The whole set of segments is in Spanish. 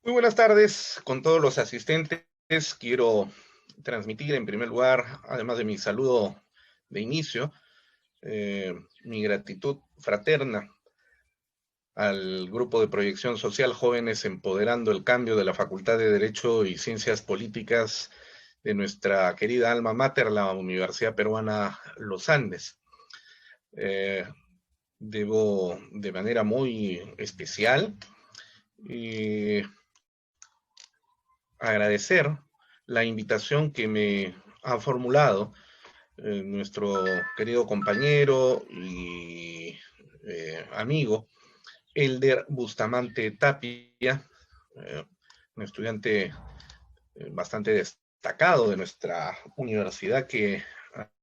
Muy buenas tardes con todos los asistentes. Quiero transmitir en primer lugar, además de mi saludo de inicio, mi gratitud fraterna al grupo de proyección social Jóvenes Empoderando el Cambio de la Facultad de Derecho y Ciencias Políticas de nuestra querida alma mater, la Universidad Peruana Los Andes. Eh, Debo de manera muy especial y agradecer la invitación que me ha formulado nuestro querido compañero y amigo Elder Bustamante Tapia, un estudiante bastante destacado de nuestra universidad que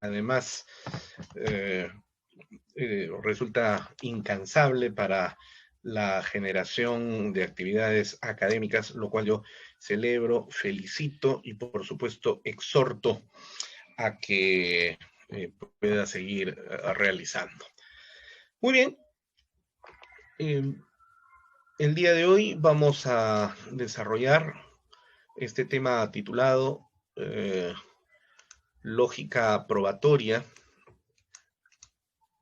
además eh, resulta incansable para la generación de actividades académicas, lo cual yo celebro, felicito y por supuesto exhorto a que pueda seguir realizando. Muy bien, eh, el día de hoy vamos a desarrollar este tema titulado Lógica probatoria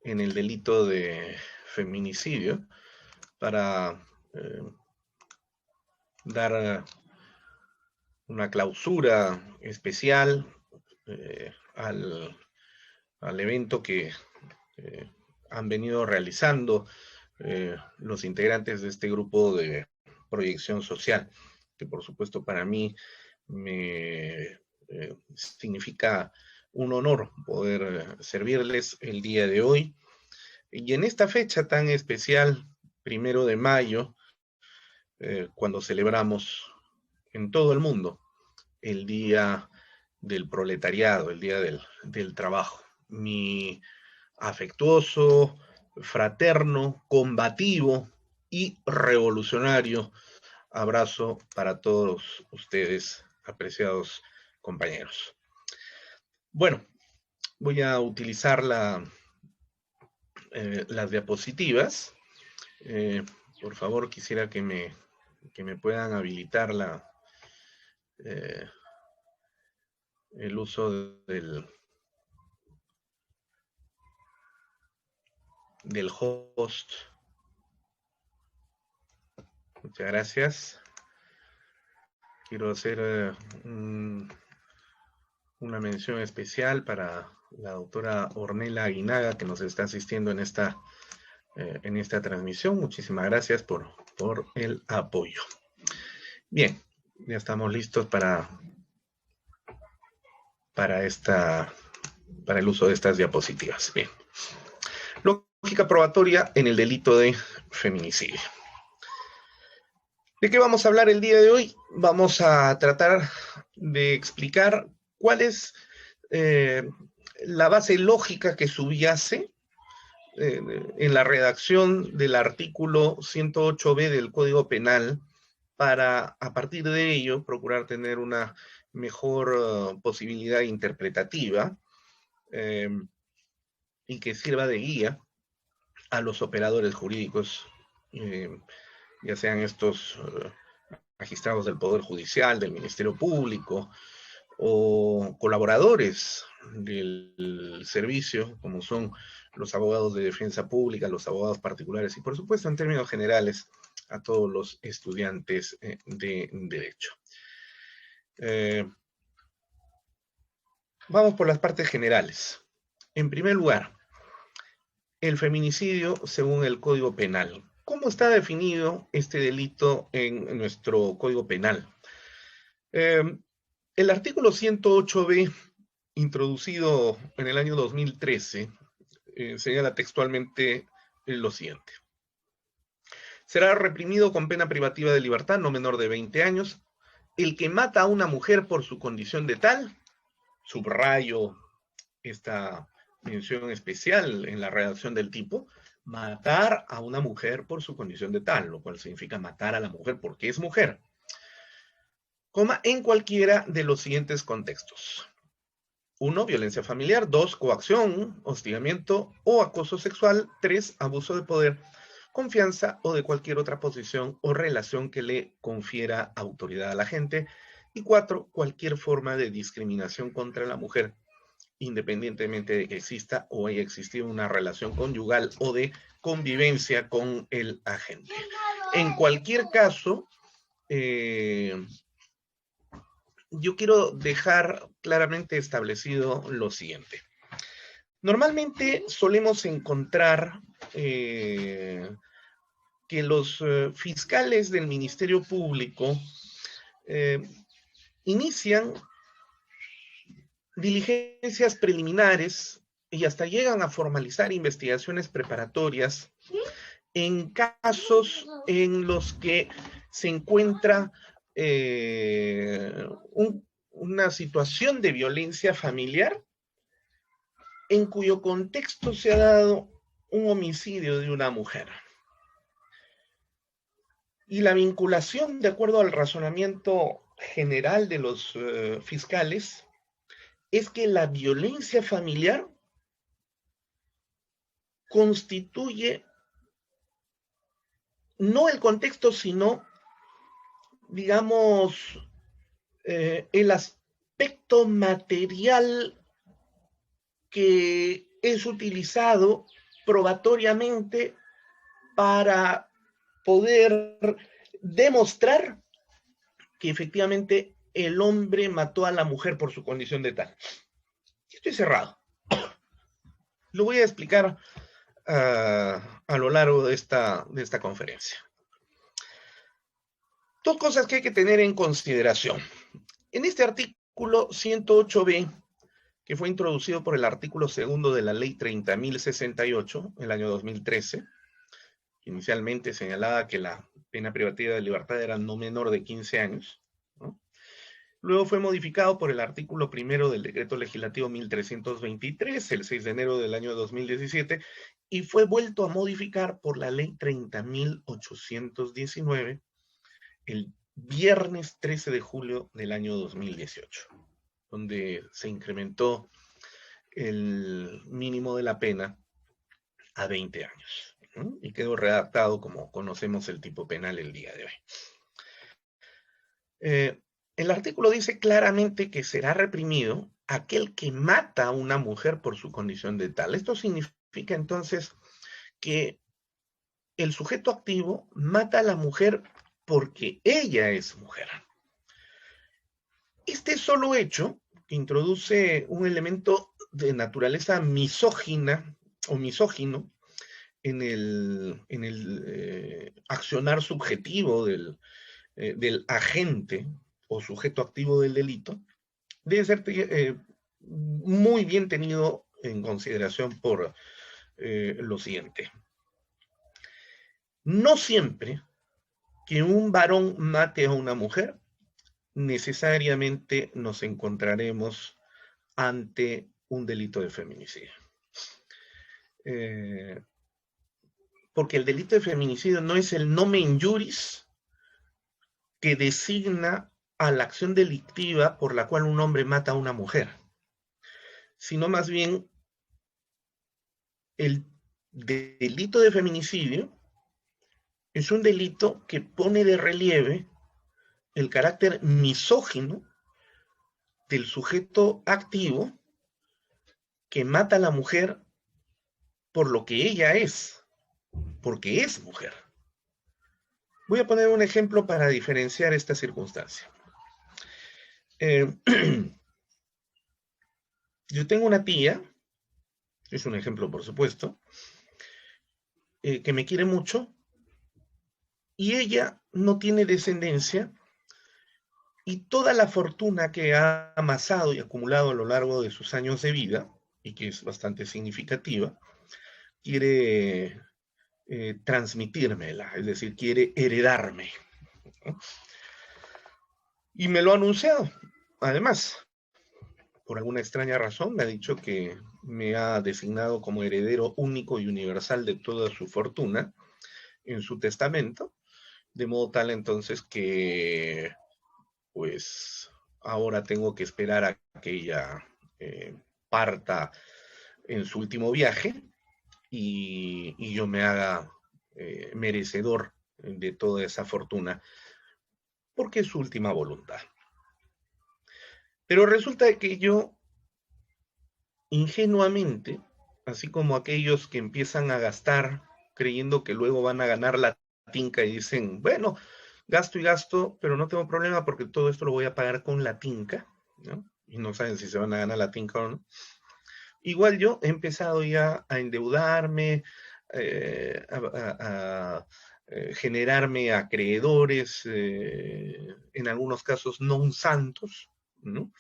en el delito de feminicidio para dar una clausura especial al evento que eh, han venido realizando los integrantes de este grupo de proyección social, que por supuesto para mí me significa un honor poder servirles el día de hoy. Y en esta fecha tan especial, 1 de mayo, cuando celebramos en todo el mundo el Día del Proletariado, el Día del Trabajo. Mi afectuoso, fraterno, combativo y revolucionario abrazo para todos ustedes, apreciados compañeros. Bueno, voy a utilizar las diapositivas. Eh, por favor, quisiera que me puedan habilitar eh, el uso del host. Muchas gracias. Quiero hacer una mención especial para la doctora Ornella Aguinaga, que nos está asistiendo en esta transmisión. Muchísimas gracias por el apoyo. Bien, ya estamos listos para, esta, para el uso de estas diapositivas. Bien. Lógica probatoria en el delito de feminicidio. ¿De qué vamos a hablar el día de hoy? Vamos a tratar de explicar cuál es la base lógica que subyace en la redacción del artículo 108b del Código Penal para, a partir de ello, procurar tener una mejor posibilidad interpretativa y que sirva de guía a los operadores jurídicos, ya sean estos magistrados del Poder Judicial, del Ministerio Público, o colaboradores del servicio, como son los abogados de defensa pública, los abogados particulares y, por supuesto, en términos generales, a todos los estudiantes de derecho. Vamos por las partes generales. En primer lugar, el feminicidio según el Código Penal. ¿Cómo está definido este delito en nuestro Código Penal? El artículo 108b, introducido en el año 2013, señala textualmente lo siguiente. Será reprimido con pena privativa de libertad no menor de 20 años el que mata a una mujer por su condición de tal, subrayo esta mención especial en la redacción del tipo, matar a una mujer por su condición de tal, lo cual significa matar a la mujer porque es mujer, coma, en cualquiera de los siguientes contextos. 1, violencia familiar. 2, coacción, hostigamiento o acoso sexual. 3, abuso de poder. confianza o de cualquier otra posición o relación que le confiera autoridad a la gente. Y 4, cualquier forma de discriminación contra la mujer, independientemente de que exista o haya existido una relación conyugal o de convivencia con el agente. En cualquier caso, yo quiero dejar claramente establecido lo siguiente. Normalmente solemos encontrar que los fiscales del Ministerio Público inician diligencias preliminares y hasta llegan a formalizar investigaciones preparatorias en casos en los que se encuentra una situación de violencia familiar en cuyo contexto se ha dado un homicidio de una mujer. Y la vinculación, de acuerdo al razonamiento general de los fiscales, es que la violencia familiar constituye no el contexto, sino, digamos, el aspecto material que es utilizado probatoriamente para poder demostrar que efectivamente el hombre mató a la mujer por su condición de tal. Estoy cerrado. Lo voy a explicar a lo largo de esta conferencia. Dos cosas que hay que tener en consideración. En este artículo 108b, que fue introducido por el artículo 2 de la ley 30.068, el año 2013, inicialmente señalaba que la pena privativa de libertad era no menor de 15 años, ¿no? Luego fue modificado por el artículo 1 del decreto legislativo 1323, el 6 de enero del año 2017, y fue vuelto a modificar por la ley 30.819, el viernes 13 de julio del año 2018, donde se incrementó el mínimo de la pena a 20 años, ¿no? Y quedó redactado como conocemos el tipo penal el día de hoy. El artículo dice claramente que será reprimido aquel que mata a una mujer por su condición de tal. Esto significa entonces que el sujeto activo mata a la mujer porque ella es mujer. Este solo hecho introduce un elemento de naturaleza misógina o misógino en el accionar subjetivo del agente o sujeto activo del delito, debe ser muy bien tenido en consideración por lo siguiente. No siempre que un varón mate a una mujer, necesariamente nos encontraremos ante un delito de feminicidio. Porque el delito de feminicidio no es el nomen juris que designa a la acción delictiva por la cual un hombre mata a una mujer, sino más bien el delito de feminicidio es un delito que pone de relieve el carácter misógino del sujeto activo que mata a la mujer por lo que ella es, porque es mujer. Voy a poner un ejemplo para diferenciar esta circunstancia. Yo tengo una tía, es un ejemplo por supuesto, que me quiere mucho, y ella no tiene descendencia, y toda la fortuna que ha amasado y acumulado a lo largo de sus años de vida, y que es bastante significativa, quiere transmitírmela, es decir, quiere heredarme, ¿no? Y me lo ha anunciado. Además, por alguna extraña razón, me ha dicho que me ha designado como heredero único y universal de toda su fortuna en su testamento, de modo tal entonces que, pues, ahora tengo que esperar a que ella parta en su último viaje y yo me haga merecedor de toda esa fortuna, porque es su última voluntad. Pero resulta que yo, ingenuamente, así como aquellos que empiezan a gastar creyendo que luego van a ganar la tinca y dicen, bueno, gasto y gasto, pero no tengo problema porque todo esto lo voy a pagar con la tinca, ¿no? Y no saben si se van a ganar la tinca o no. Igual yo he empezado ya a endeudarme, a generarme acreedores, en algunos casos non santos, ¿no?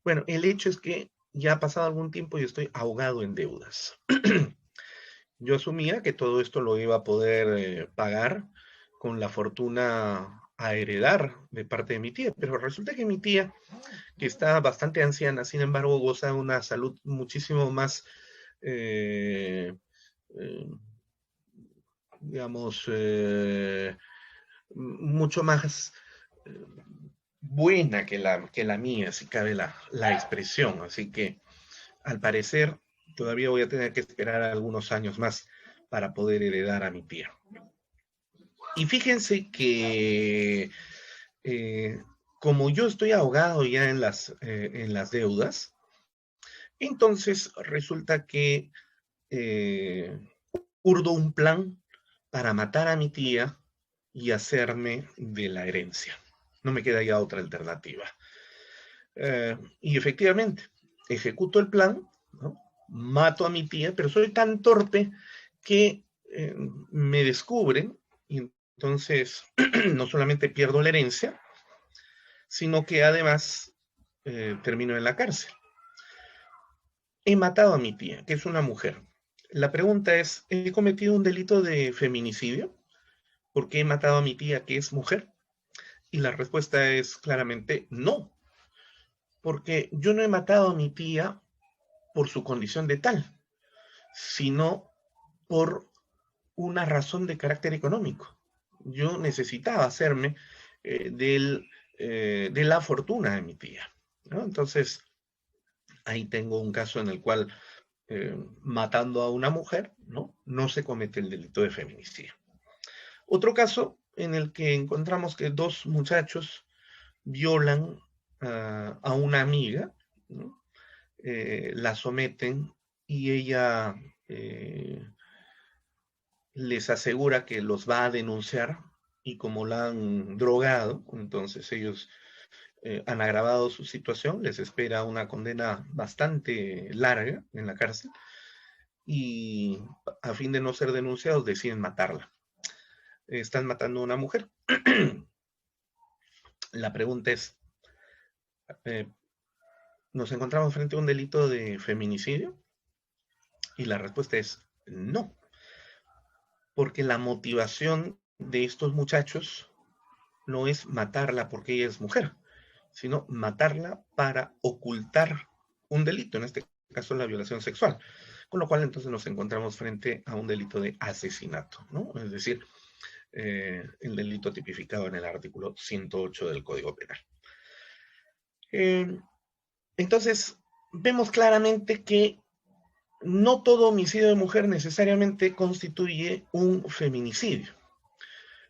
Bueno, el hecho es que ya ha pasado algún tiempo y estoy ahogado en deudas. Yo asumía que todo esto lo iba a poder pagar con la fortuna a heredar de parte de mi tía, pero resulta que mi tía, que está bastante anciana, sin embargo, goza de una salud muchísimo más, eh, eh, digamos, mucho más eh, buena que la mía, si cabe la expresión. Así que, al parecer, todavía voy a tener que esperar algunos años más para poder heredar a mi tía. Y fíjense que eh, como yo estoy ahogado ya en las deudas, entonces resulta que eh, urdo un plan para matar a mi tía y hacerme de la herencia. No me queda ya otra alternativa. Y efectivamente, ejecuto el plan, ¿no? Mato a mi tía, pero soy tan torpe que me descubren y entonces no solamente pierdo la herencia, sino que además termino en la cárcel. He matado a mi tía, que es una mujer. La pregunta es, ¿he cometido un delito de feminicidio? ¿Por qué he matado a mi tía, que es mujer? Y la respuesta es claramente no, porque yo no he matado a mi tía por su condición de tal, sino por una razón de carácter económico. Yo necesitaba hacerme de la fortuna de mi tía, ¿no? Entonces, ahí tengo un caso en el cual matando a una mujer, ¿no? No se comete el delito de feminicidio. Otro caso en el que encontramos que dos muchachos violan a una amiga, ¿no? La someten y ella les asegura que los va a denunciar y como la han drogado, entonces ellos han agravado su situación, les espera una condena bastante larga en la cárcel y a fin de no ser denunciados deciden matarla. Están matando a una mujer. La pregunta es, eh, ¿nos encontramos frente a un delito de feminicidio? Y la respuesta es no, porque la motivación de estos muchachos no es matarla porque ella es mujer, sino matarla para ocultar un delito, en este caso la violación sexual. Con lo cual entonces nos encontramos frente a un delito de asesinato, ¿no? Es decir, el delito tipificado en el artículo 108 del Código Penal. Eh, entonces, vemos claramente que no todo homicidio de mujer necesariamente constituye un feminicidio.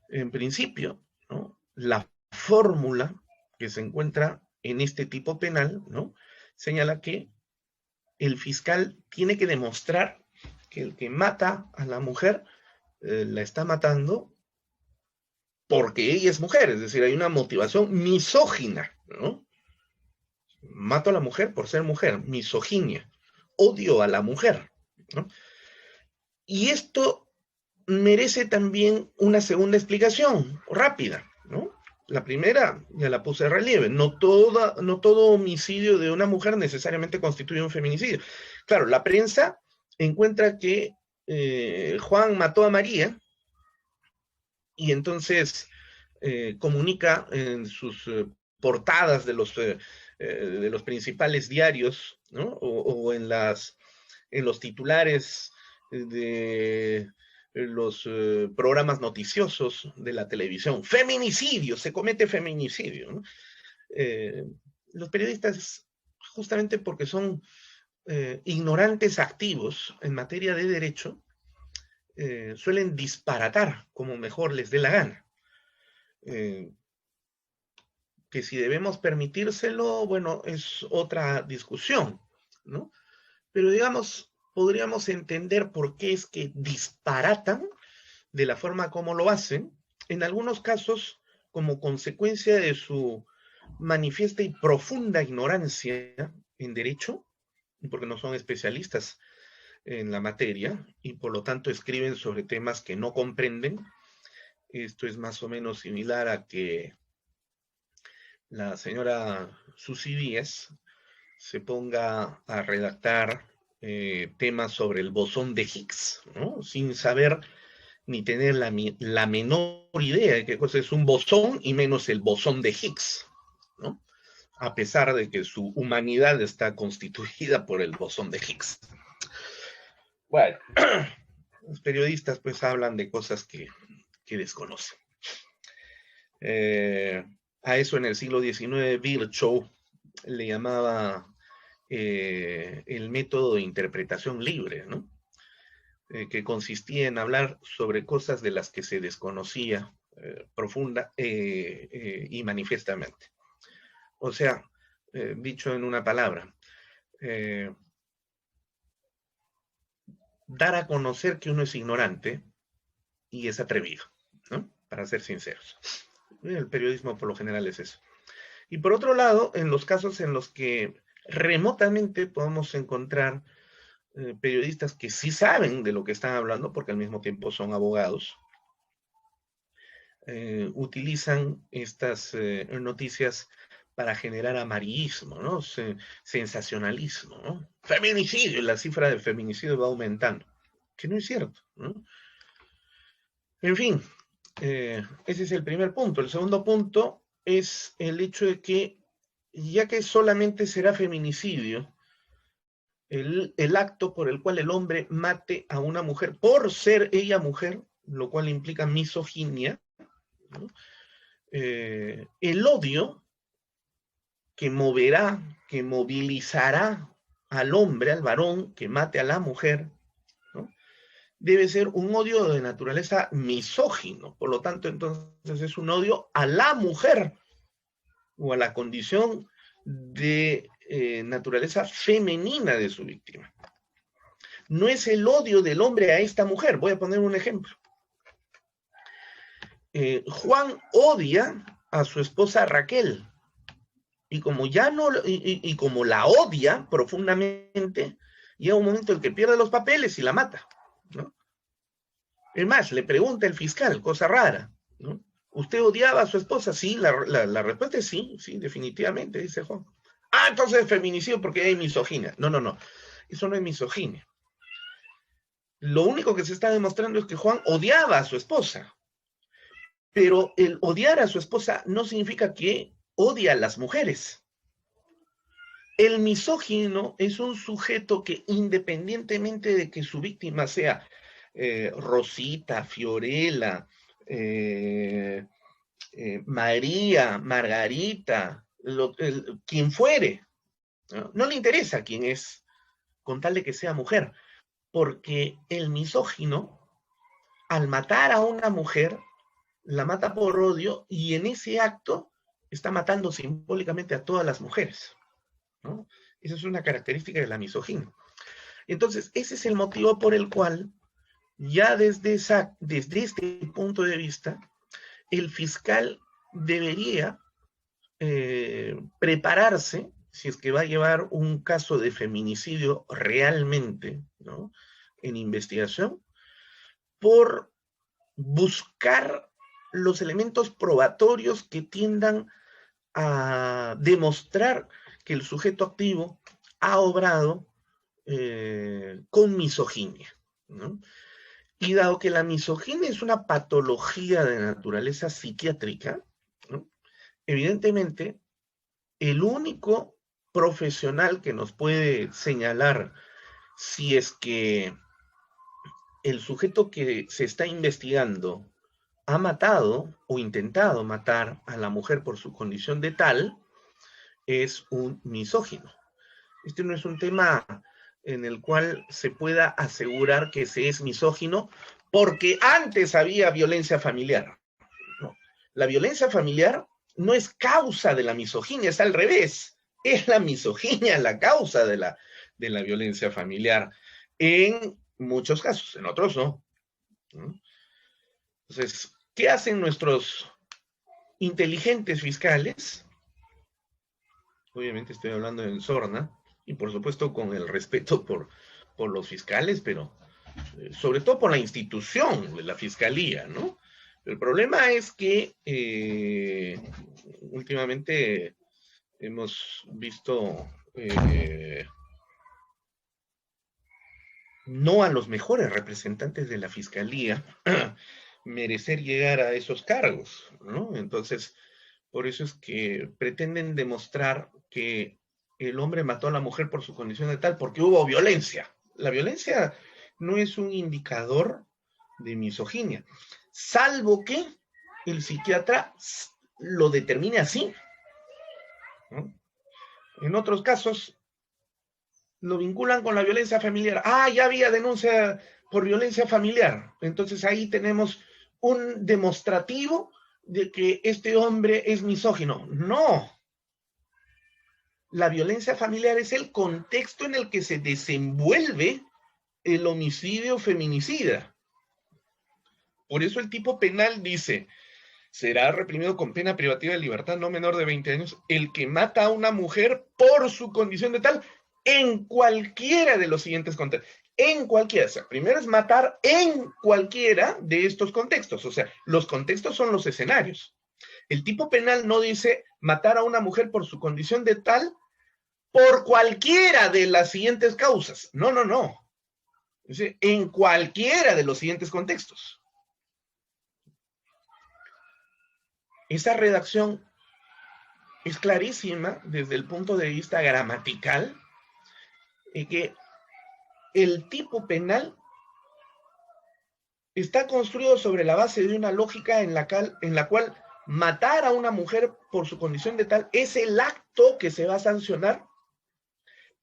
En principio, ¿no? La fórmula que se encuentra en este tipo penal, ¿no? Señala que el fiscal tiene que demostrar que el que mata a la mujer la está matando porque ella es mujer, es decir, hay una motivación misógina, ¿no? Mato a la mujer por ser mujer, misoginia, odio a la mujer, ¿no? Y esto merece también una segunda explicación rápida, ¿no? La primera ya la puse de relieve, no todo homicidio de una mujer necesariamente constituye un feminicidio. Claro, la prensa encuentra que Juan mató a María y entonces comunica en sus portadas de los principales diarios, ¿no? O en los titulares de los programas noticiosos de la televisión. Feminicidio, se comete feminicidio, ¿no? Eh, los periodistas, justamente porque son ignorantes activos en materia de derecho, suelen disparatar como mejor les dé la gana. Que si debemos permitírselo, bueno, es otra discusión, ¿no? Pero digamos, podríamos entender por qué es que disparatan de la forma como lo hacen, en algunos casos como consecuencia de su manifiesta y profunda ignorancia en derecho, porque no son especialistas en la materia y por lo tanto escriben sobre temas que no comprenden. Esto es más o menos similar a que la señora Susy Díaz se ponga a redactar temas sobre el bosón de Higgs, ¿no? Sin saber ni tener la menor idea de qué cosa es un bosón y menos el bosón de Higgs, ¿no? A pesar de que su humanidad está constituida por el bosón de Higgs. Bueno, los periodistas pues hablan de cosas que desconocen. A eso en el siglo XIX Virchow le llamaba el método de interpretación libre, ¿no? Que consistía en hablar sobre cosas de las que se desconocía profunda y manifiestamente. O sea, dicho en una palabra, dar a conocer que uno es ignorante y es atrevido, ¿no? Para ser sinceros. El periodismo por lo general es eso. Y por otro lado, en los casos en los que remotamente podemos encontrar periodistas que sí saben de lo que están hablando, porque al mismo tiempo son abogados, utilizan estas noticias para generar amarillismo, ¿no? Sensacionalismo, ¿no? Feminicidio, la cifra de feminicidio va aumentando, que no es cierto, ¿no? En fin, ese es el primer punto. El segundo punto es el hecho de que, ya que solamente será feminicidio, el acto por el cual el hombre mate a una mujer por ser ella mujer, lo cual implica misoginia, ¿no? El odio que moverá, que movilizará al hombre, al varón, que mate a la mujer, ¿no? Debe ser un odio de naturaleza misógino. Por lo tanto, entonces es un odio a la mujer o a la condición de naturaleza femenina de su víctima. No es el odio del hombre a esta mujer. Voy a poner un ejemplo. Juan odia a su esposa Raquel. Y como ya no, y como la odia profundamente, llega un momento en que pierde los papeles y la mata, ¿no? Es más, le pregunta el fiscal, cosa rara, ¿no? ¿Usted odiaba a su esposa? Sí, la respuesta es sí, sí, definitivamente, dice Juan. Ah, entonces es feminicidio porque hay misoginia. No, no, no, eso no es misoginia. Lo único que se está demostrando es que Juan odiaba a su esposa. Pero el odiar a su esposa no significa que odia a las mujeres. El misógino es un sujeto que, independientemente de que su víctima sea Rosita, Fiorella, María, Margarita, quien fuere, ¿no? No le interesa quién es, con tal de que sea mujer, porque el misógino, al matar a una mujer, la mata por odio y en ese acto está matando simbólicamente a todas las mujeres, ¿no? Esa es una característica de la misoginia. Entonces, ese es el motivo por el cual, ya desde este punto de vista, el fiscal debería prepararse, si es que va a llevar un caso de feminicidio realmente, ¿no?, en investigación, por buscar los elementos probatorios que tiendan a demostrar que el sujeto activo ha obrado con misoginia, ¿no? Y dado que la misoginia es una patología de naturaleza psiquiátrica, ¿no?, evidentemente el único profesional que nos puede señalar si es que el sujeto que se está investigando ha matado o intentado matar a la mujer por su condición de tal, es un misógino. Este no es un tema en el cual se pueda asegurar que se es misógino porque antes había violencia familiar. No, la violencia familiar no es causa de la misoginia, es al revés. Es la misoginia la causa de la violencia familiar. En muchos casos, en otros no. Entonces, ¿qué hacen nuestros inteligentes fiscales? Obviamente estoy hablando en sorna, y por supuesto con el respeto por los fiscales, pero sobre todo por la institución de la fiscalía, ¿no? El problema es que últimamente hemos visto no a los mejores representantes de la fiscalía merecer llegar a esos cargos, ¿no? Entonces, por eso es que pretenden demostrar que el hombre mató a la mujer por su condición de tal, porque hubo violencia. La violencia no es un indicador de misoginia, salvo que el psiquiatra lo determine así, ¿no? En otros casos, lo vinculan con la violencia familiar. Ah, ya había denuncia por violencia familiar. Entonces ahí tenemos un demostrativo de que este hombre es misógino. No. La violencia familiar es el contexto en el que se desenvuelve el homicidio feminicida. Por eso el tipo penal dice, será reprimido con pena privativa de libertad no menor de 20 años el que mata a una mujer por su condición de tal en cualquiera de los siguientes contextos. En cualquiera. O sea, primero es matar en cualquiera de estos contextos. O sea, los contextos son los escenarios. El tipo penal no dice matar a una mujer por su condición de tal por cualquiera de las siguientes causas. No, no, no. Dice, en cualquiera de los siguientes contextos. Esa redacción es clarísima desde el punto de vista gramatical, y que el tipo penal está construido sobre la base de una lógica en la cual matar a una mujer por su condición de tal es el acto que se va a sancionar,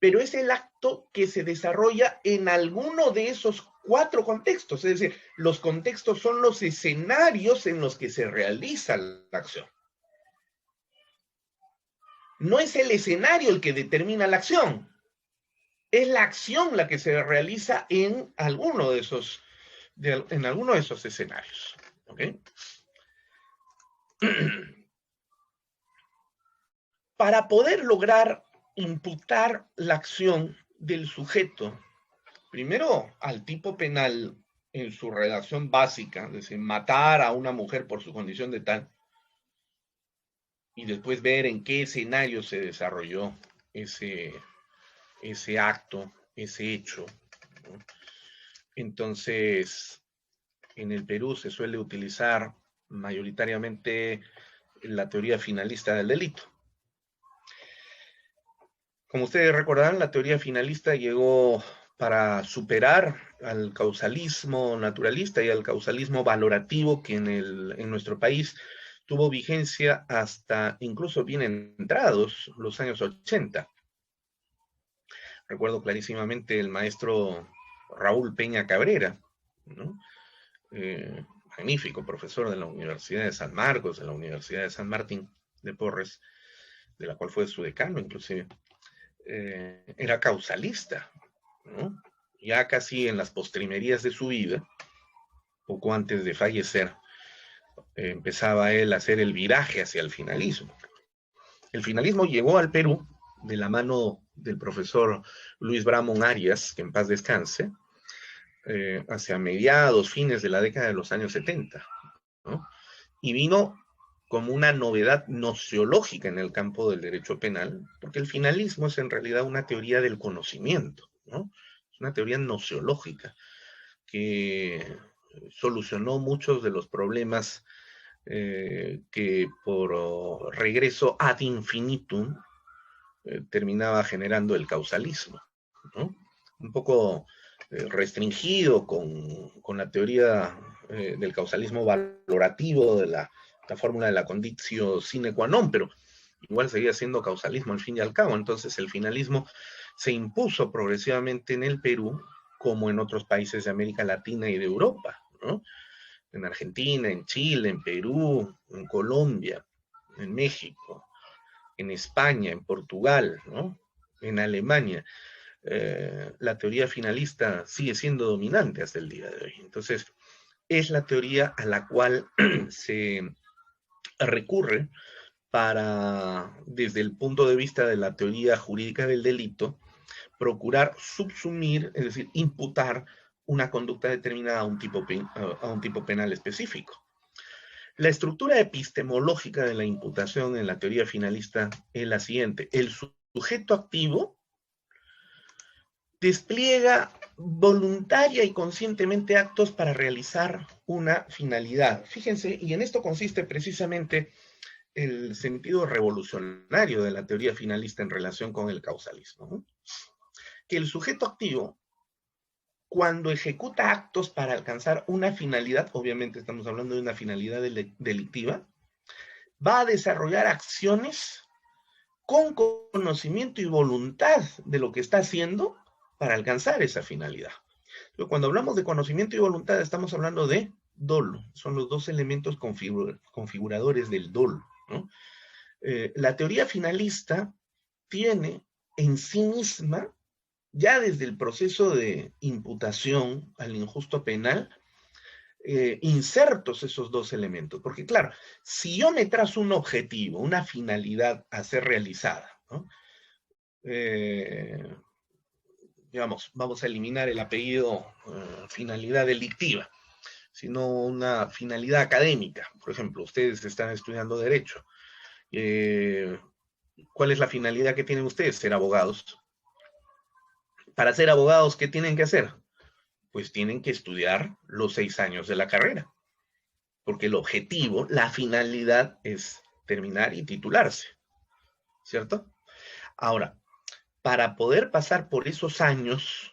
pero es el acto que se desarrolla en alguno de esos 4 contextos. Es decir, los contextos son los escenarios en los que se realiza la acción. No es el escenario el que determina la acción, es la acción la que se realiza en alguno de esos escenarios. ¿Okay? Para poder lograr imputar la acción del sujeto, primero al tipo penal en su redacción básica, es decir, matar a una mujer por su condición de tal, y después ver en qué escenario se desarrolló ese acto, ese hecho, ¿no? Entonces, en el Perú se suele utilizar mayoritariamente la teoría finalista del delito. Como ustedes recordarán, la teoría finalista llegó para superar al causalismo naturalista y al causalismo valorativo que en nuestro país tuvo vigencia hasta incluso bien entrados los años 80. Recuerdo clarísimamente el maestro Raúl Peña Cabrera, ¿no? Magnífico profesor de la Universidad de San Marcos, de la Universidad de San Martín de Porres, de la cual fue su decano inclusive. Era causalista, ¿no? Ya casi en las postrimerías de su vida, poco antes de fallecer, empezaba él a hacer el viraje hacia el finalismo. El finalismo llegó al Perú de la mano del profesor Luis Bramón Arias, que en paz descanse, hacia mediados, fines de la década de los años 70, ¿no? Y vino como una novedad nociológica en el campo del derecho penal, porque el finalismo es en realidad una teoría del conocimiento, ¿no? Es una teoría nociológica que solucionó muchos de los problemas que por regreso ad infinitum terminaba generando el causalismo, ¿no? Un poco restringido con la teoría del causalismo valorativo, de la fórmula de la conditio sine qua non, pero igual seguía siendo causalismo al fin y al cabo. Entonces el finalismo se impuso progresivamente en el Perú, como en otros países de América Latina y de Europa, ¿no? En Argentina, en Chile, en Perú, en Colombia, en México, en España, en Portugal, ¿no? En Alemania. La teoría finalista sigue siendo dominante hasta el día de hoy. Entonces, es la teoría a la cual se recurre para, desde el punto de vista de la teoría jurídica del delito, procurar subsumir, es decir, imputar una conducta determinada a un tipo penal específico. La estructura epistemológica de la imputación en la teoría finalista es la siguiente. El sujeto activo despliega voluntaria y conscientemente actos para realizar una finalidad. Fíjense, y en esto consiste precisamente el sentido revolucionario de la teoría finalista en relación con el causalismo, ¿no? Que el sujeto activo, cuando ejecuta actos para alcanzar una finalidad, obviamente estamos hablando de una finalidad delictiva, va a desarrollar acciones con conocimiento y voluntad de lo que está haciendo para alcanzar esa finalidad. Pero cuando hablamos de conocimiento y voluntad, estamos hablando de dolo. Son los dos elementos configuradores del dolo, ¿no? La teoría finalista tiene en sí misma, ya desde el proceso de imputación al injusto penal, insertos esos dos elementos. Porque claro, si yo me trazo un objetivo, una finalidad a ser realizada, ¿no? Digamos, vamos a eliminar el apellido finalidad delictiva, sino una finalidad académica. Por ejemplo, ustedes están estudiando Derecho. ¿Cuál es la finalidad que tienen ustedes? Ser abogados. Para ser abogados, ¿qué tienen que hacer? Pues tienen que estudiar los 6 años de la carrera, porque el objetivo, la finalidad es terminar y titularse, ¿cierto? Ahora, para poder pasar por esos años,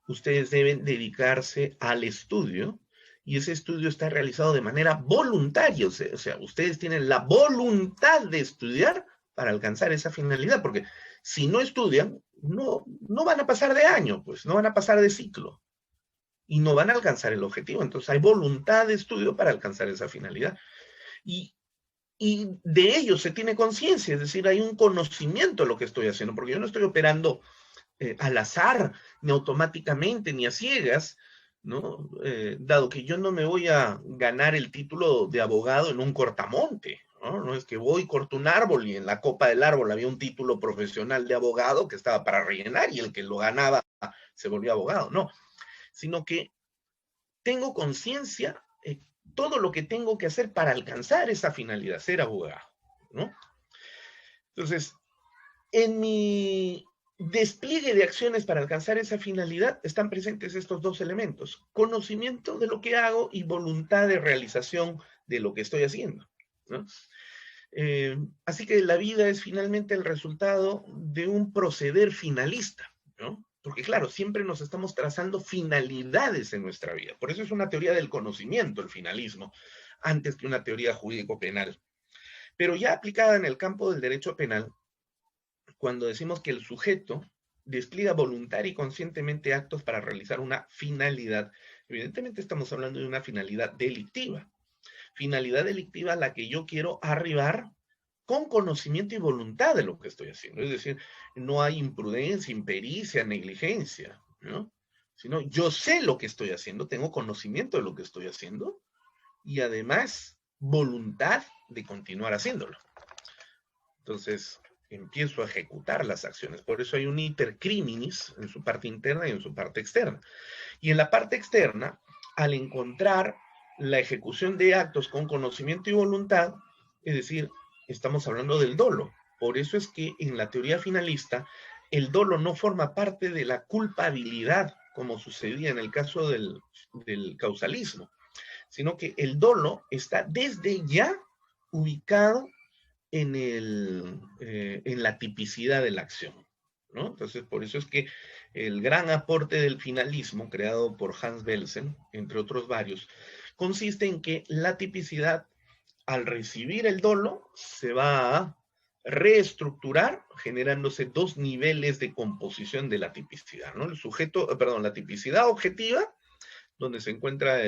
ustedes deben dedicarse al estudio, y ese estudio está realizado de manera voluntaria, o sea, ustedes tienen la voluntad de estudiar para alcanzar esa finalidad, porque si no estudian, no van a pasar de año, pues, no van a pasar de ciclo, y no van a alcanzar el objetivo. Entonces hay voluntad de estudio para alcanzar esa finalidad. Y de ello se tiene conciencia, es decir, hay un conocimiento de lo que estoy haciendo, porque yo no estoy operando al azar, ni automáticamente, ni a ciegas, ¿no? Dado que yo no me voy a ganar el título de abogado en un cortamonte, ¿no? No es que voy, corto un árbol y en la copa del árbol había un título profesional de abogado que estaba para rellenar y el que lo ganaba se volvió abogado, no, sino que tengo conciencia de todo lo que tengo que hacer para alcanzar esa finalidad, ser abogado, ¿no? Entonces, en mi despliegue de acciones para alcanzar esa finalidad están presentes estos dos elementos: conocimiento de lo que hago y voluntad de realización de lo que estoy haciendo, ¿no? Así que la vida es finalmente el resultado de un proceder finalista, ¿no? Porque claro, siempre nos estamos trazando finalidades en nuestra vida. Por eso es una teoría del conocimiento, el finalismo, antes que una teoría jurídico-penal. Pero ya aplicada en el campo del derecho penal, cuando decimos que el sujeto despliega voluntaria y conscientemente actos para realizar una finalidad, evidentemente estamos hablando de una finalidad delictiva. Finalidad delictiva a la que yo quiero arribar con conocimiento y voluntad de lo que estoy haciendo. Es decir, no hay imprudencia, impericia, negligencia, ¿no? Sino yo sé lo que estoy haciendo, tengo conocimiento de lo que estoy haciendo y además voluntad de continuar haciéndolo. Entonces, empiezo a ejecutar las acciones. Por eso hay un iter criminis en su parte interna y en su parte externa. Y en la parte externa, al encontrar la ejecución de actos con conocimiento y voluntad, es decir, estamos hablando del dolo. Por eso es que en la teoría finalista, el dolo no forma parte de la culpabilidad, como sucedía en el caso del causalismo, sino que el dolo está desde ya ubicado en la tipicidad de la acción, ¿no? Entonces, por eso es que el gran aporte del finalismo, creado por Hans Belsen, entre otros varios, consiste en que la tipicidad, al recibir el dolo, se va a reestructurar, generándose dos niveles de composición de la tipicidad, ¿no? La tipicidad objetiva, donde se encuentra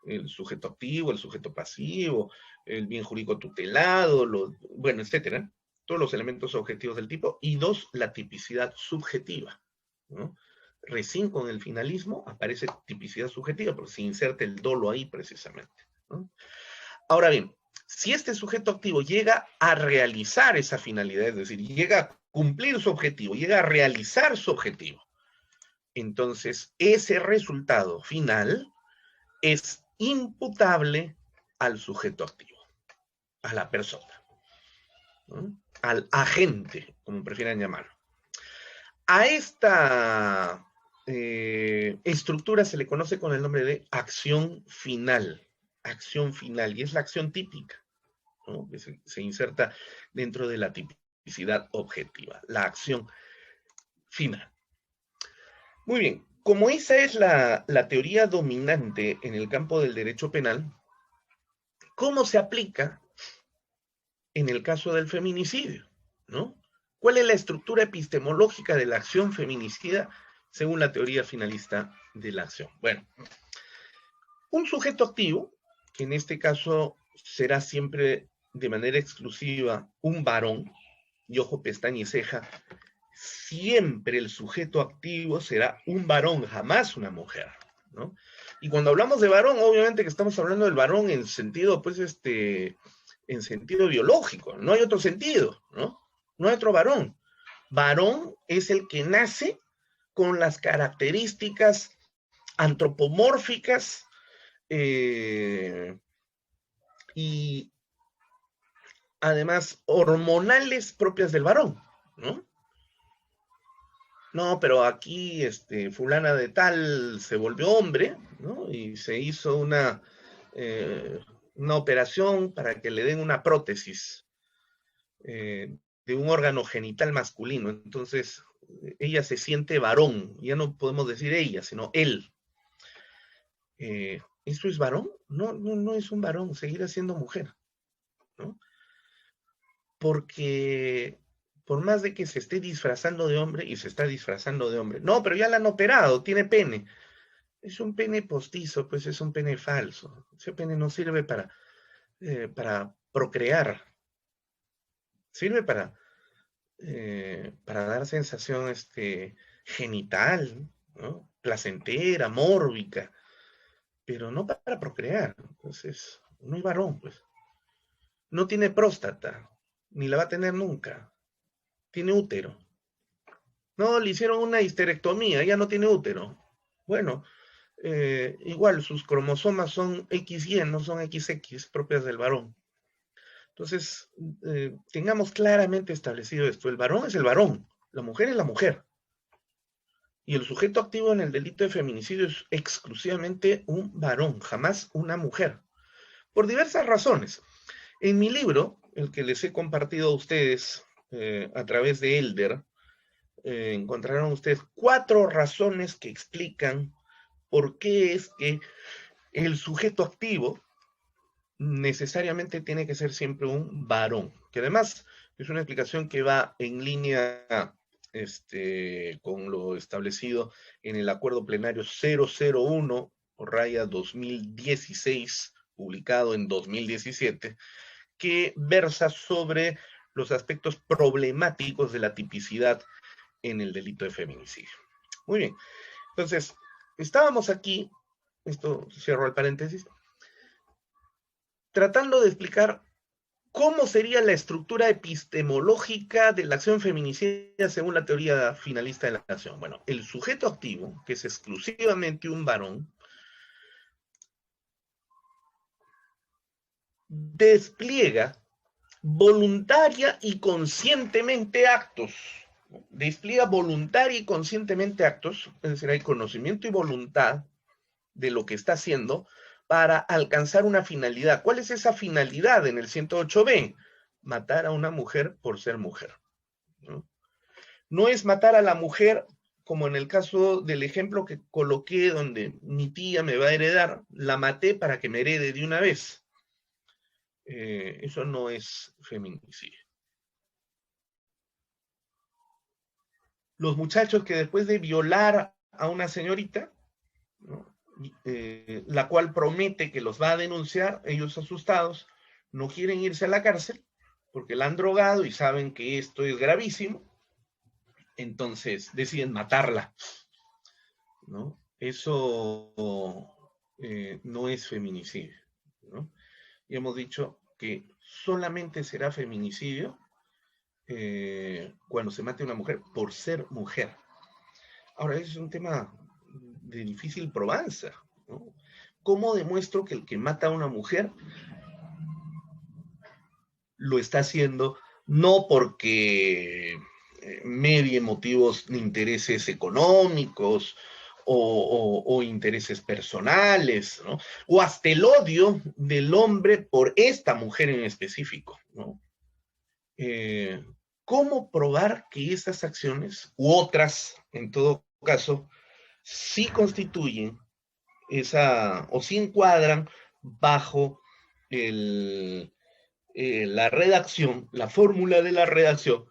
el sujeto activo, el sujeto pasivo, el bien jurídico tutelado, bueno, etcétera, todos los elementos objetivos del tipo, y dos, la tipicidad subjetiva, ¿no? Recién con el finalismo aparece tipicidad subjetiva, porque se inserta el dolo ahí precisamente, ¿no? Ahora bien, si este sujeto activo llega a realizar esa finalidad, es decir, llega a cumplir su objetivo, llega a realizar su objetivo, entonces ese resultado final es imputable al sujeto activo, a la persona, ¿no? Al agente, como prefieran llamarlo. A esta estructura se le conoce con el nombre de acción final, y es la acción típica, ¿no? Que se inserta dentro de la tipicidad objetiva, la acción final. Muy bien, como esa es la teoría dominante en el campo del derecho penal, ¿cómo se aplica en el caso del feminicidio? ¿No? ¿Cuál es la estructura epistemológica de la acción feminicida según la teoría finalista de la acción? Bueno, un sujeto activo, que en este caso será siempre de manera exclusiva un varón, y ojo, pestaña y ceja, siempre el sujeto activo será un varón, jamás una mujer, ¿no? Y cuando hablamos de varón, obviamente que estamos hablando del varón en sentido, pues, en sentido biológico, no hay otro sentido, ¿no? No hay otro varón. Varón es el que nace con las características antropomórficas y además hormonales propias del varón, ¿no? No, pero aquí fulana de tal se volvió hombre, ¿no? Y se hizo una operación para que le den una prótesis de un órgano genital masculino. Entonces, ella se siente varón. Ya no podemos decir ella, sino él. ¿Eso es varón? No, no, no es un varón, seguirá siendo mujer, ¿no? Porque por más de que se esté disfrazando de hombre, y se está disfrazando de hombre, no, pero ya la han operado, tiene pene. Es un pene postizo, pues es un pene falso. Ese pene no sirve para procrear. Sirve para dar sensación genital, ¿no? Placentera, mórbica, pero no para procrear. Entonces, no hay varón, pues. No tiene próstata, ni la va a tener nunca. Tiene útero. No, le hicieron una histerectomía, ya no tiene útero. Bueno, igual sus cromosomas son XY, no son XX propias del varón. Entonces, tengamos claramente establecido esto. El varón es el varón, la mujer es la mujer. Y el sujeto activo en el delito de feminicidio es exclusivamente un varón, jamás una mujer. Por diversas razones. En mi libro, el que les he compartido a ustedes a través de Elder, encontrarán ustedes 4 razones que explican por qué es que el sujeto activo necesariamente tiene que ser siempre un varón, que además es una explicación que va en línea con lo establecido en el acuerdo plenario 001 raya 2016, publicado en 2017, que versa sobre los aspectos problemáticos de la tipicidad en el delito de feminicidio. Muy bien, entonces, estábamos aquí, esto cierro el paréntesis, tratando de explicar cómo sería la estructura epistemológica de la acción feminicida según la teoría finalista de la acción. Bueno, el sujeto activo, que es exclusivamente un varón, despliega voluntaria y conscientemente actos. Despliega voluntaria y conscientemente actos, es decir, hay conocimiento y voluntad de lo que está haciendo para alcanzar una finalidad. ¿Cuál es esa finalidad en el 108B? Matar a una mujer por ser mujer, ¿no? No es matar a la mujer como en el caso del ejemplo que coloqué donde mi tía me va a heredar, la maté para que me herede de una vez. Eso no es feminicidio. Los muchachos que después de violar a una señorita, ¿no? la cual promete que los va a denunciar. Ellos, asustados, no quieren irse a la cárcel porque la han drogado y saben que esto es gravísimo, entonces deciden matarla, ¿no? Eso no es feminicidio, ¿no? Y hemos dicho que solamente será feminicidio cuando se mate a una mujer por ser mujer. Ahora, ese es un tema de difícil probanza, ¿no? ¿Cómo demuestro que el que mata a una mujer lo está haciendo no porque medie motivos de intereses económicos o intereses personales, ¿no? O hasta el odio del hombre por esta mujer en específico, ¿no? ¿Cómo probar que estas acciones u otras, en todo caso, sí constituyen o sí encuadran bajo la redacción, la fórmula de la redacción,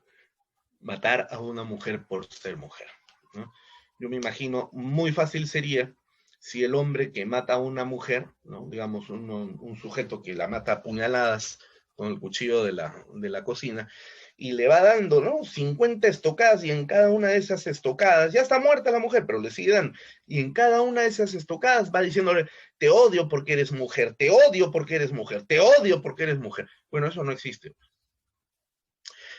matar a una mujer por ser mujer, ¿no? Yo me imagino, muy fácil sería si el hombre que mata a una mujer, ¿no? Digamos, un sujeto que la mata a puñaladas con el cuchillo de la cocina, y le va dando, ¿no? 50 estocadas, y en cada una de esas estocadas, ya está muerta la mujer, pero le sigue dando, y en cada una de esas estocadas va diciéndole, te odio porque eres mujer, te odio porque eres mujer, te odio porque eres mujer. Bueno, eso no existe.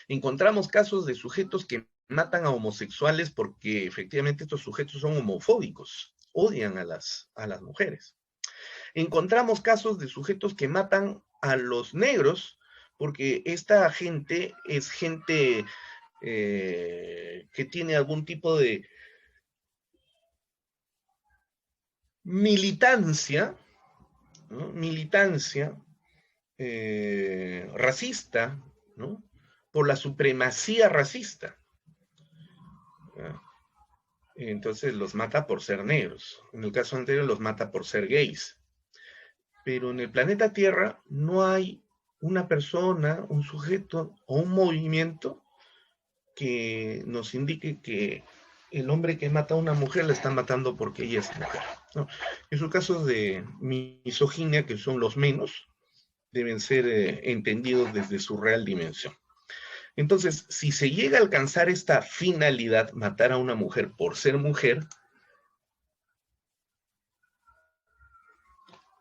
Encontramos casos de sujetos que matan a homosexuales porque efectivamente estos sujetos son homofóbicos, odian a las mujeres. Encontramos casos de sujetos que matan a los negros porque esta gente es gente que tiene algún tipo de militancia, ¿no? Militancia racista, ¿no? Por la supremacía racista. Entonces los mata por ser negros. En el caso anterior los mata por ser gays. Pero en el planeta Tierra no hay una persona, un sujeto o un movimiento que nos indique que el hombre que mata a una mujer la está matando porque ella es mujer, ¿no? Esos casos de misoginia, que son los menos, deben ser entendidos desde su real dimensión. Entonces, si se llega a alcanzar esta finalidad, matar a una mujer por ser mujer,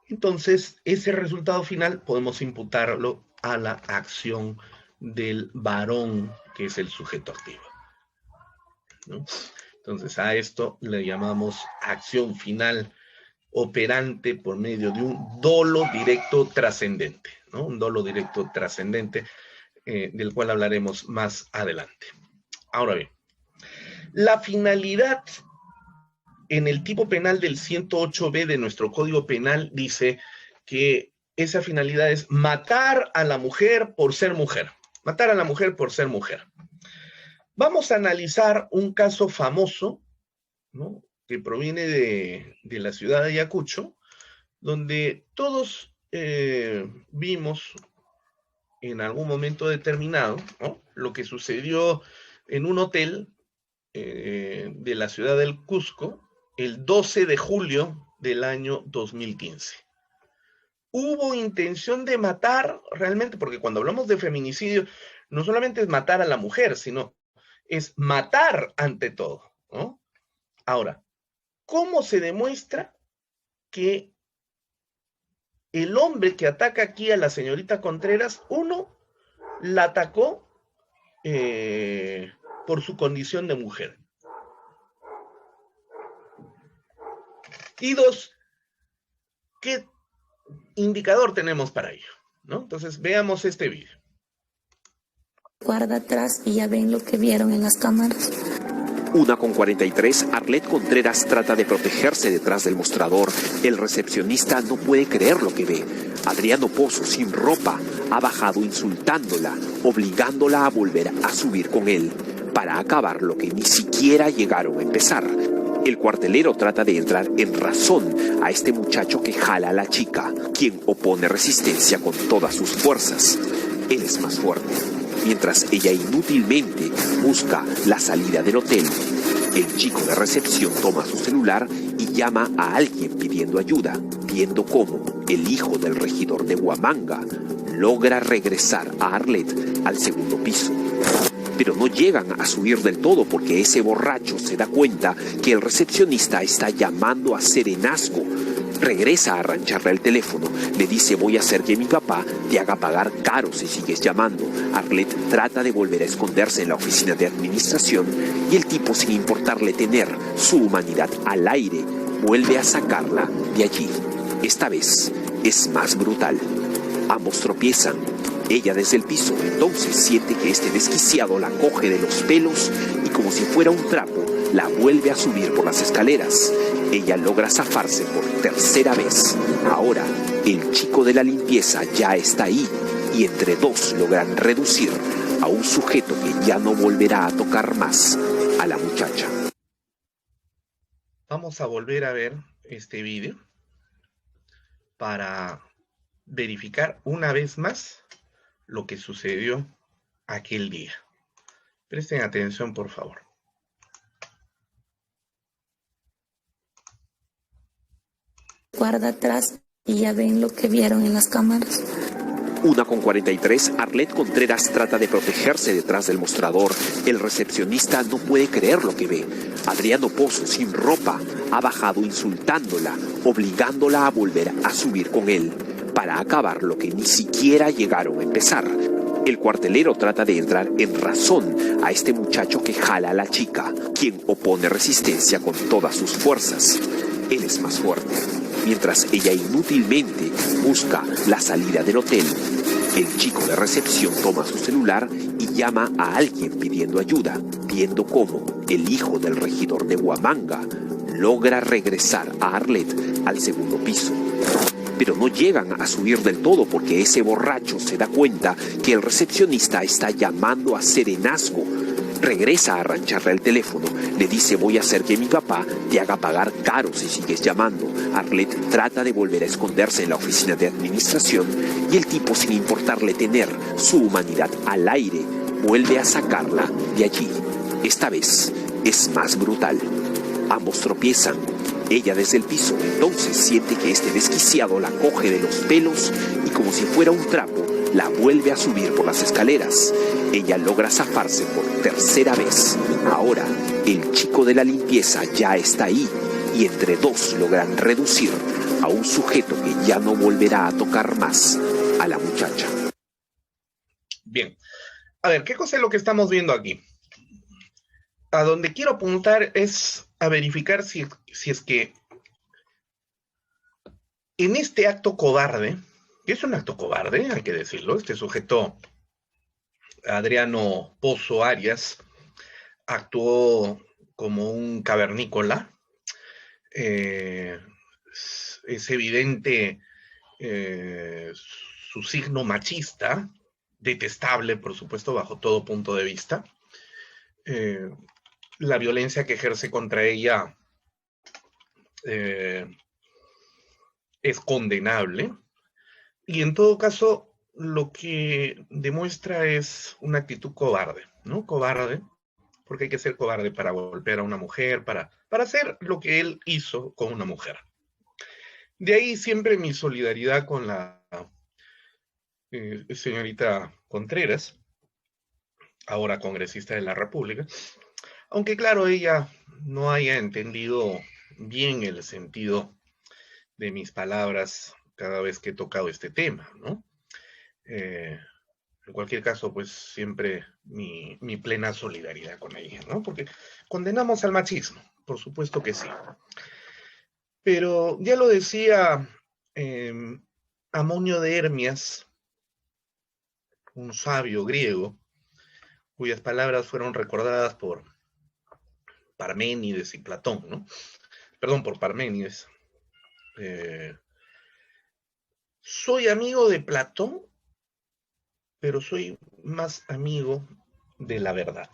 entonces ese resultado final podemos imputarlo a la acción del varón, que es el sujeto activo, ¿no? Entonces a esto le llamamos acción final operante por medio de un dolo directo trascendente, ¿no? Un dolo directo trascendente, del cual hablaremos más adelante. Ahora bien, la finalidad en el tipo penal del 108B de nuestro Código Penal dice que esa finalidad es matar a la mujer por ser mujer. Matar a la mujer por ser mujer. Vamos a analizar un caso famoso, ¿no? Que proviene de la ciudad de Ayacucho, donde todos vimos en algún momento determinado, ¿no? Lo que sucedió en un hotel de la ciudad del Cusco el 12 de julio del año 2015. Hubo intención de matar realmente, porque cuando hablamos de feminicidio, no solamente es matar a la mujer, sino es matar ante todo, ¿no? Ahora, ¿cómo se demuestra que el hombre que ataca aquí a la señorita Contreras, uno, la atacó por su condición de mujer? Y dos, ¿qué indicador tenemos para ello, ¿no? Entonces, veamos este video. Guarda atrás y ya ven lo que vieron en las cámaras. 1:43, Arlet Contreras trata de protegerse detrás del mostrador. El recepcionista no puede creer lo que ve. Adriano Pozo, sin ropa, ha bajado insultándola, obligándola a volver a subir con él, para acabar lo que ni siquiera llegaron a empezar. El cuartelero trata de entrar en razón a este muchacho que jala a la chica, quien opone resistencia con todas sus fuerzas. Él es más fuerte. Mientras ella inútilmente busca la salida del hotel, el chico de recepción toma su celular y y llama a alguien pidiendo ayuda, viendo cómo el hijo del regidor de Huamanga logra regresar a Arlet al segundo piso. Pero no llegan a subir del todo porque ese borracho se da cuenta que el recepcionista está llamando a serenazgo. Regresa a arrancharle el teléfono, le dice: voy a hacer que mi papá te haga pagar caro si sigues llamando. Arlet trata de volver a esconderse en la oficina de administración y el tipo, sin importarle tener su humanidad al aire, vuelve a sacarla de allí. Esta vez es más brutal. Ambos tropiezan. Ella desde el piso, entonces siente que este desquiciado la coge de los pelos y, como si fuera un trapo, la vuelve a subir por las escaleras. Ella logra zafarse por tercera vez. Ahora, el chico de la limpieza ya está ahí y entre dos logran reducir a un sujeto que ya no volverá a tocar más a la muchacha. Vamos a volver a ver este vídeo para verificar una vez más lo que sucedió aquel día. Presten atención, por favor. Guarda atrás y ya ven lo que vieron en las cámaras. 1:43, Arlet Contreras trata de protegerse detrás del mostrador. El recepcionista no puede creer lo que ve. Adriano Pozo, sin ropa, ha bajado insultándola, obligándola a volver a subir con él, para acabar lo que ni siquiera llegaron a empezar. El cuartelero trata de entrar en razón a este muchacho que jala a la chica, quien opone resistencia con todas sus fuerzas. Él es más fuerte. Mientras ella inútilmente busca la salida del hotel, el chico de recepción toma su celular y llama a alguien pidiendo ayuda, viendo cómo el hijo del regidor de Huamanga logra regresar a Arlet al segundo piso. Pero no llegan a subir del todo porque ese borracho se da cuenta que el recepcionista está llamando a serenazgo. Regresa a arrancharle el teléfono, le dice: voy a hacer que mi papá te haga pagar caro si sigues llamando. Arlet trata de volver a esconderse en la oficina de administración y el tipo, sin importarle tener su humanidad al aire, vuelve a sacarla de allí. Esta vez es más brutal. Ambos tropiezan. Ella desde el piso, entonces siente que este desquiciado la coge de los pelos y, como si fuera un trapo, la vuelve a subir por las escaleras. Ella logra zafarse por tercera vez. Ahora, el chico de la limpieza ya está ahí y entre dos logran reducir a un sujeto que ya no volverá a tocar más a la muchacha. Bien, a ver, ¿qué cosa es lo que estamos viendo aquí? A donde quiero apuntar es a verificar si es que en este acto cobarde, que es un acto cobarde, hay que decirlo, este sujeto, Adriano Pozo Arias, actuó como un cavernícola. Es evidente su signo machista, detestable, por supuesto, bajo todo punto de vista. La violencia que ejerce contra ella es condenable. Y en todo caso, lo que demuestra es una actitud cobarde, ¿no? Cobarde, porque hay que ser cobarde para golpear a una mujer, para hacer lo que él hizo con una mujer. De ahí siempre mi solidaridad con la señorita Contreras, ahora congresista de la República, aunque claro, ella no haya entendido bien el sentido de mis palabras cada vez que he tocado este tema, ¿no? En cualquier caso, pues siempre mi plena solidaridad con ella, ¿no? Porque condenamos al machismo, por supuesto que sí. Pero ya lo decía Amonio de Hermias, un sabio griego, cuyas palabras fueron recordadas por Parménides y Platón, ¿no? Perdón, por Parménides. Soy amigo de Platón, pero soy más amigo de la verdad.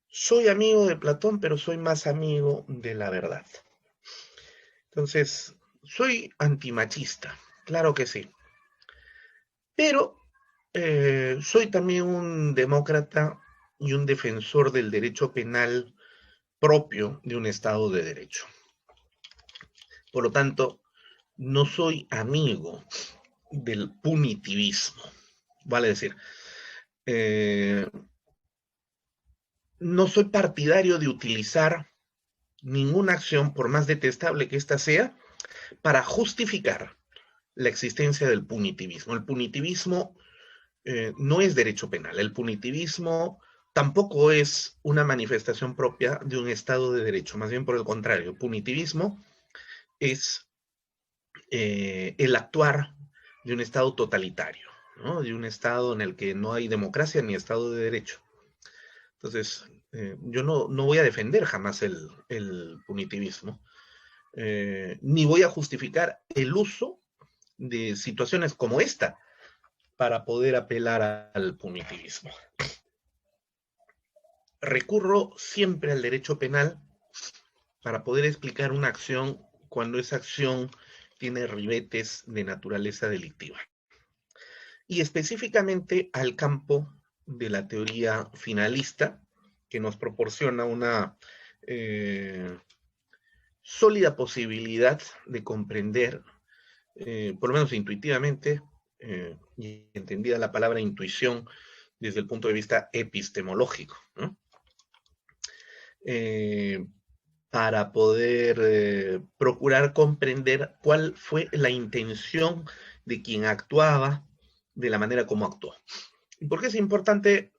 Soy amigo de Platón, pero soy más amigo de la verdad. Entonces, soy antimachista, claro que sí. Pero soy también un demócrata y un defensor del derecho penal propio de un Estado de Derecho. Por lo tanto, no soy amigo del punitivismo. Vale decir, no soy partidario de utilizar ninguna acción, por más detestable que ésta sea, para justificar la existencia del punitivismo. El punitivismo no es derecho penal. El punitivismo tampoco es una manifestación propia de un Estado de Derecho. Más bien por el contrario, el punitivismo es el actuar de un Estado totalitario, ¿no? De un Estado en el que no hay democracia ni Estado de Derecho. Entonces, yo no voy a defender jamás el punitivismo, ni voy a justificar el uso de situaciones como esta para poder apelar al punitivismo. Recurro siempre al derecho penal para poder explicar una acción cuando esa acción tiene ribetes de naturaleza delictiva. Y específicamente al campo de la teoría finalista, que nos proporciona una sólida posibilidad de comprender, por lo menos intuitivamente, y entendida la palabra intuición desde el punto de vista epistemológico, ¿no? Para poder procurar comprender cuál fue la intención de quien actuaba de la manera como actuó. ¿Y por qué es importante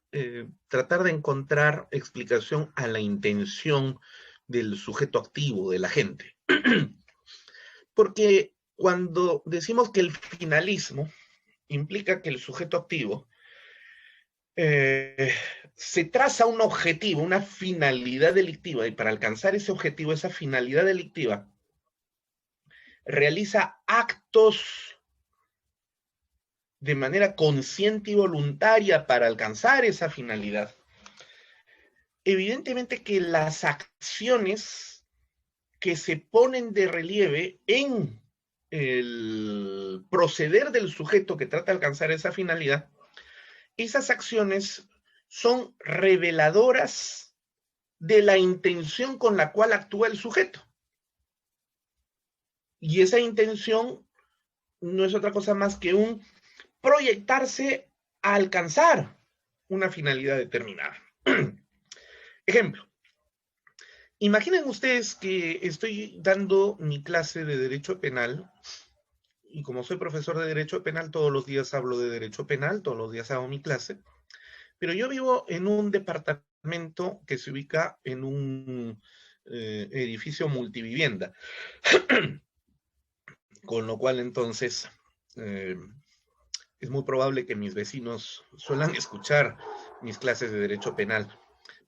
tratar de encontrar explicación a la intención del sujeto activo, de la gente? Porque cuando decimos que el finalismo implica que el sujeto activo se traza un objetivo, una finalidad delictiva, y para alcanzar ese objetivo, esa finalidad delictiva, realiza actos de manera consciente y voluntaria para alcanzar esa finalidad. Evidentemente que las acciones que se ponen de relieve en el proceder del sujeto que trata de alcanzar esa finalidad, esas acciones son reveladoras de la intención con la cual actúa el sujeto. Y esa intención no es otra cosa más que un proyectarse a alcanzar una finalidad determinada. Ejemplo, imaginen ustedes que estoy dando mi clase de Derecho Penal, y como soy profesor de Derecho Penal, todos los días hablo de Derecho Penal, todos los días hago mi clase, pero yo vivo en un departamento que se ubica en un edificio multivivienda, con lo cual entonces es muy probable que mis vecinos suelan escuchar mis clases de Derecho Penal.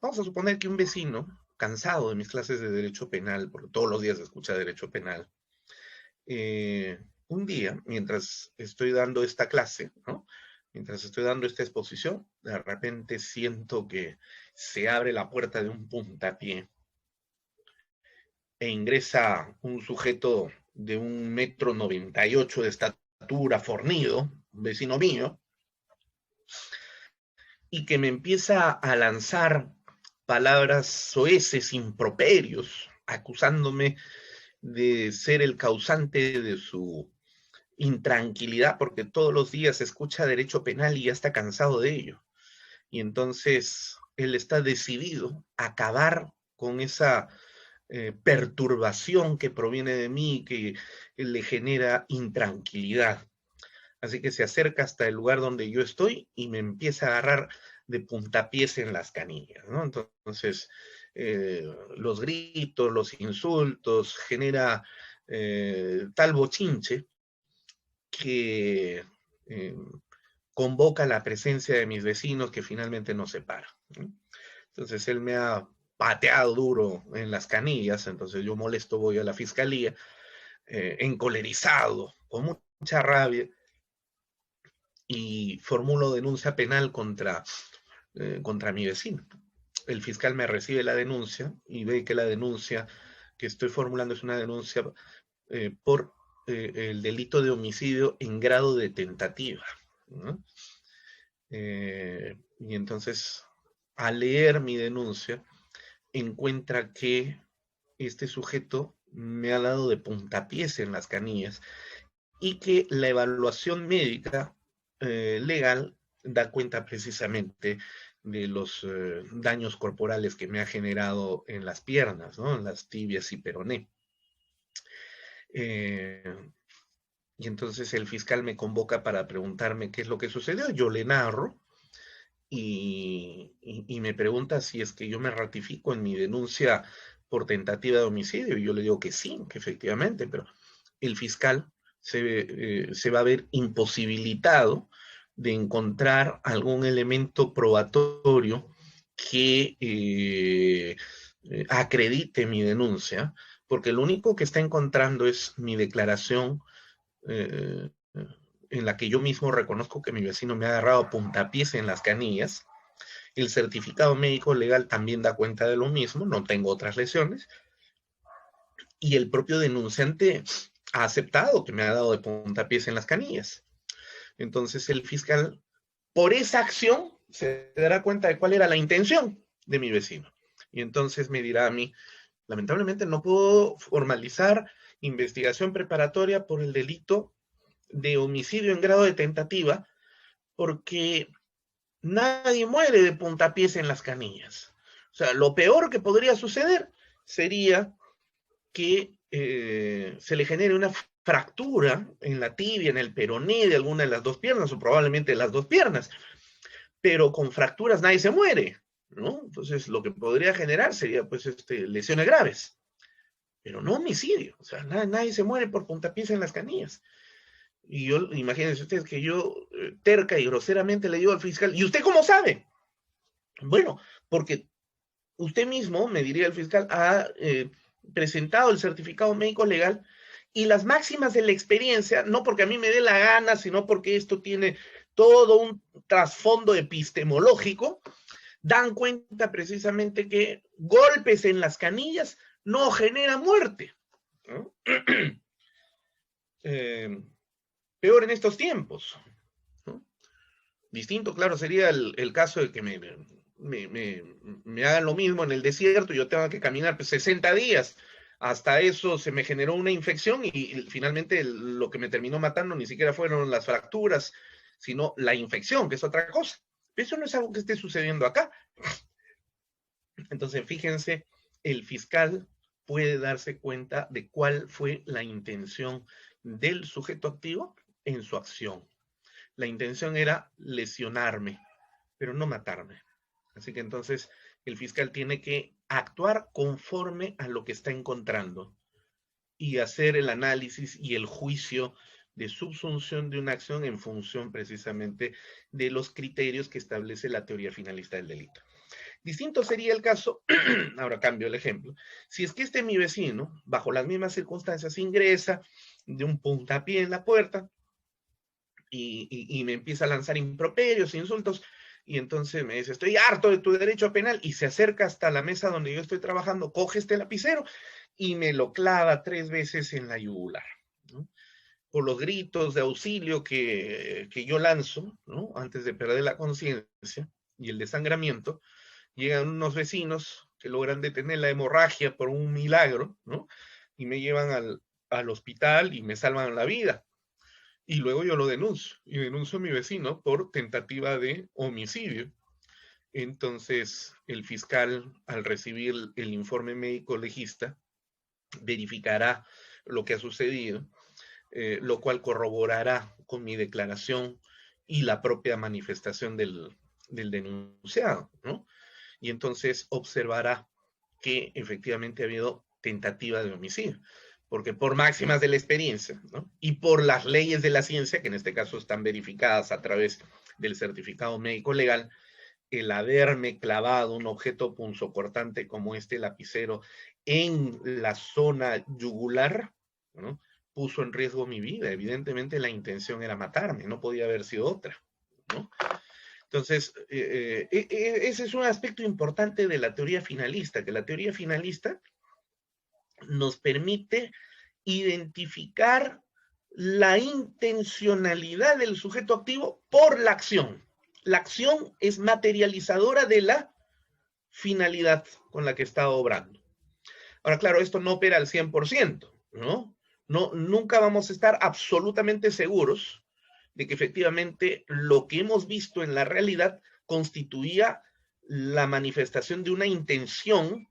Vamos a suponer que un vecino, cansado de mis clases de Derecho Penal, porque todos los días escucha Derecho Penal, un día, mientras estoy dando esta clase, ¿no? Mientras estoy dando esta exposición, de repente siento que se abre la puerta de un puntapié e ingresa un sujeto de 1,98 m de estatura, fornido, un vecino mío, y que me empieza a lanzar palabras soeces, improperios, acusándome de ser el causante de su intranquilidad, porque todos los días escucha Derecho Penal y ya está cansado de ello. Y entonces él está decidido a acabar con esa perturbación que proviene de mí, que le genera intranquilidad. Así que se acerca hasta el lugar donde yo estoy y me empieza a agarrar de puntapiés en las canillas, ¿no? Entonces, los gritos, los insultos, genera tal bochinche que convoca la presencia de mis vecinos que finalmente nos separa, ¿no? Entonces él me ha pateado duro en las canillas, entonces yo molesto voy a la fiscalía, encolerizado, con mucha rabia, y formulo denuncia penal contra mi vecino. El fiscal me recibe la denuncia y ve que la denuncia que estoy formulando es una denuncia por el delito de homicidio en grado de tentativa, ¿no? Y entonces, al leer mi denuncia, encuentra que este sujeto me ha dado de puntapiés en las canillas y que la evaluación médica legal da cuenta precisamente de los daños corporales que me ha generado en las piernas, ¿no? En las tibias y peroné. Y entonces el fiscal me convoca para preguntarme qué es lo que sucedió. Yo le narro y me pregunta si es que yo me ratifico en mi denuncia por tentativa de homicidio. Y yo le digo que sí, que efectivamente, pero el fiscal se va a ver imposibilitado de encontrar algún elemento probatorio que acredite mi denuncia, porque lo único que está encontrando es mi declaración eh, en la que yo mismo reconozco que mi vecino me ha agarrado a puntapiés en las canillas. El certificado médico legal también da cuenta de lo mismo, no tengo otras lesiones, y el propio denunciante ha aceptado que me ha dado de puntapiés en las canillas. Entonces el fiscal, por esa acción, se dará cuenta de cuál era la intención de mi vecino. Y entonces me dirá a mí, lamentablemente no puedo formalizar investigación preparatoria por el delito de homicidio en grado de tentativa, porque nadie muere de puntapiés en las canillas. O sea, lo peor que podría suceder sería que se le genere una fractura en la tibia, en el peroné de alguna de las dos piernas, o probablemente las dos piernas, pero con fracturas nadie se muere, ¿no? Entonces lo que podría generar sería pues lesiones graves, pero no homicidio. O sea, nadie se muere por puntapiés en las canillas. Y yo, imagínense ustedes que yo terca y groseramente le digo al fiscal, ¿y usted cómo sabe? Bueno, porque usted mismo, me diría el fiscal, ha presentado el certificado médico legal y las máximas de la experiencia, no porque a mí me dé la gana, sino porque esto tiene todo un trasfondo epistemológico, dan cuenta precisamente que golpes en las canillas no generan muerte, ¿no? Peor en estos tiempos, ¿no? Distinto, claro, sería el caso de que me hagan lo mismo en el desierto y yo tenga que caminar pues, 60 días. Hasta eso se me generó una infección y finalmente lo que me terminó matando ni siquiera fueron las fracturas, sino la infección, que es otra cosa. Eso no es algo que esté sucediendo acá. Entonces, fíjense, el fiscal puede darse cuenta de cuál fue la intención del sujeto activo en su acción. La intención era lesionarme, pero no matarme. Así que entonces el fiscal tiene que actuar conforme a lo que está encontrando y hacer el análisis y el juicio de subsunción de una acción en función precisamente de los criterios que establece la teoría finalista del delito. Distinto sería el caso, ahora cambio el ejemplo, si es que mi vecino, bajo las mismas circunstancias, ingresa de un puntapié en la puerta y me empieza a lanzar improperios, insultos, y entonces me dice, estoy harto de tu derecho penal, y se acerca hasta la mesa donde yo estoy trabajando, coge este lapicero y me lo clava 3 veces en la yugular, ¿no? Por los gritos de auxilio que yo lanzo, ¿no? Antes de perder la conciencia y el desangramiento, llegan unos vecinos que logran detener la hemorragia por un milagro, ¿no? Y me llevan al hospital y me salvan la vida. Y luego yo lo denuncio, y denuncio a mi vecino por tentativa de homicidio. Entonces, el fiscal, al recibir el informe médico legista, verificará lo que ha sucedido, lo cual corroborará con mi declaración y la propia manifestación del denunciado, ¿no? Y entonces observará que efectivamente ha habido tentativa de homicidio, porque por máximas de la experiencia, ¿no? Y por las leyes de la ciencia, que en este caso están verificadas a través del certificado médico legal, el haberme clavado un objeto punzocortante como este lapicero en la zona yugular, ¿no? Puso en riesgo mi vida. Evidentemente la intención era matarme, no podía haber sido otra, ¿no? Entonces, ese es un aspecto importante de la teoría finalista, que la teoría finalista nos permite identificar la intencionalidad del sujeto activo por la acción. La acción es materializadora de la finalidad con la que está obrando. Ahora, claro, esto no opera al 100%, ¿no? Nunca vamos a estar absolutamente seguros de que efectivamente lo que hemos visto en la realidad constituía la manifestación de una intención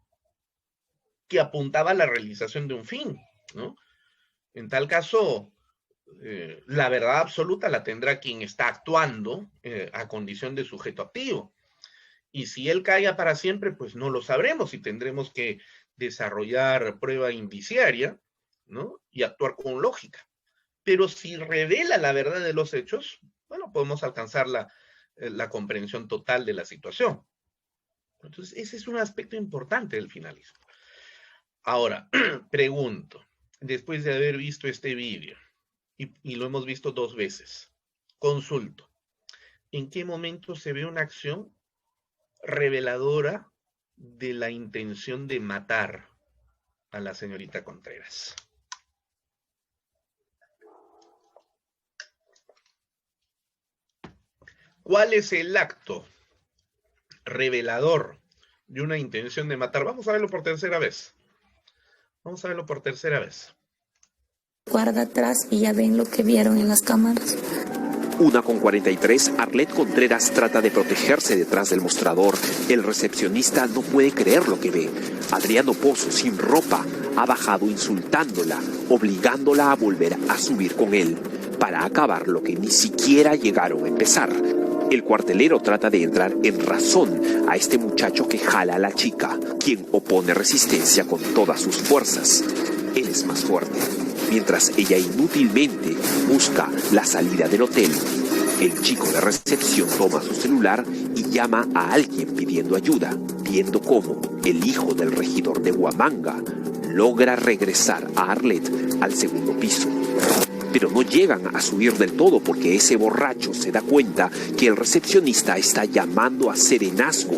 que apuntaba a la realización de un fin, ¿no? En tal caso, la verdad absoluta la tendrá quien está actuando a condición de sujeto activo. Y si él calla para siempre, pues no lo sabremos y tendremos que desarrollar prueba indiciaria, ¿no? Y actuar con lógica. Pero si revela la verdad de los hechos, bueno, podemos alcanzar la comprensión total de la situación. Entonces, ese es un aspecto importante del finalismo. Ahora, pregunto, después de haber visto este vídeo, y lo hemos visto 2 veces, consulto, ¿en qué momento se ve una acción reveladora de la intención de matar a la señorita Contreras? ¿Cuál es el acto revelador de una intención de matar? Vamos a verlo por tercera vez. Vamos a verlo por tercera vez. Guarda atrás y ya ven lo que vieron en las cámaras. 1:43, Arlet Contreras trata de protegerse detrás del mostrador. El recepcionista no puede creer lo que ve. Adriano Pozo, sin ropa, ha bajado insultándola, obligándola a volver a subir con él, para acabar lo que ni siquiera llegaron a empezar. El cuartelero trata de entrar en razón a este muchacho que jala a la chica, quien opone resistencia con todas sus fuerzas. Él es más fuerte. Mientras ella inútilmente busca la salida del hotel, el chico de recepción toma su celular y llama a alguien pidiendo ayuda, viendo cómo el hijo del regidor de Huamanga logra regresar a Arlet al segundo piso. Pero no llegan a subir del todo porque ese borracho se da cuenta que el recepcionista está llamando a serenazgo.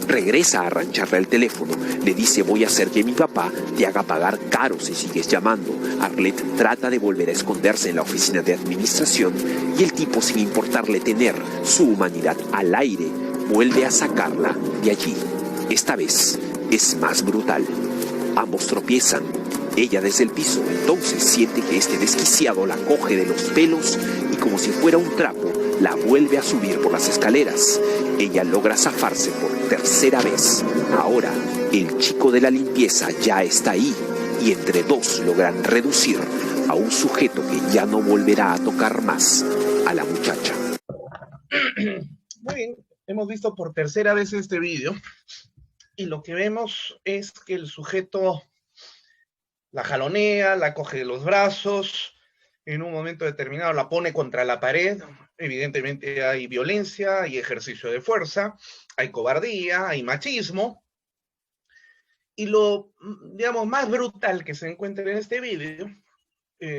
Regresa a arrancharle el teléfono, le dice: voy a hacer que mi papá te haga pagar caro si sigues llamando. Arlet trata de volver a esconderse en la oficina de administración y el tipo, sin importarle tener su humanidad al aire, vuelve a sacarla de allí. Esta vez es más brutal. Ambos tropiezan. Ella desde el piso, entonces siente que este desquiciado la coge de los pelos y, como si fuera un trapo, la vuelve a subir por las escaleras. Ella logra zafarse por tercera vez. Ahora, el chico de la limpieza ya está ahí y entre dos logran reducir a un sujeto que ya no volverá a tocar más a la muchacha. Muy bien, hemos visto por tercera vez este vídeo y lo que vemos es que el sujeto la jalonea, la coge de los brazos, en un momento determinado la pone contra la pared. Evidentemente hay violencia, hay ejercicio de fuerza, hay cobardía, hay machismo. Y lo, digamos, más brutal que se encuentra en este vídeo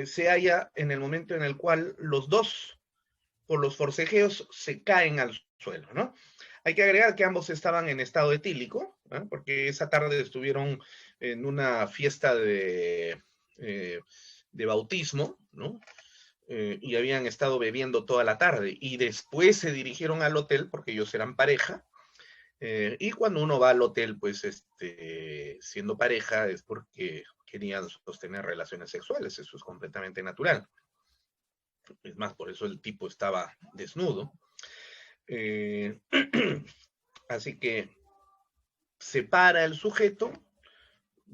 se halla en el momento en el cual los dos, por los forcejeos, se caen al suelo, ¿no? Hay que agregar que ambos estaban en estado etílico, ¿eh? Porque esa tarde estuvieron en una fiesta de bautismo, ¿no? Y habían estado bebiendo toda la tarde, y después se dirigieron al hotel, porque ellos eran pareja, y cuando uno va al hotel, pues, siendo pareja, es porque querían sostener relaciones sexuales, eso es completamente natural. Es más, por eso el tipo estaba desnudo. Así que se para el sujeto,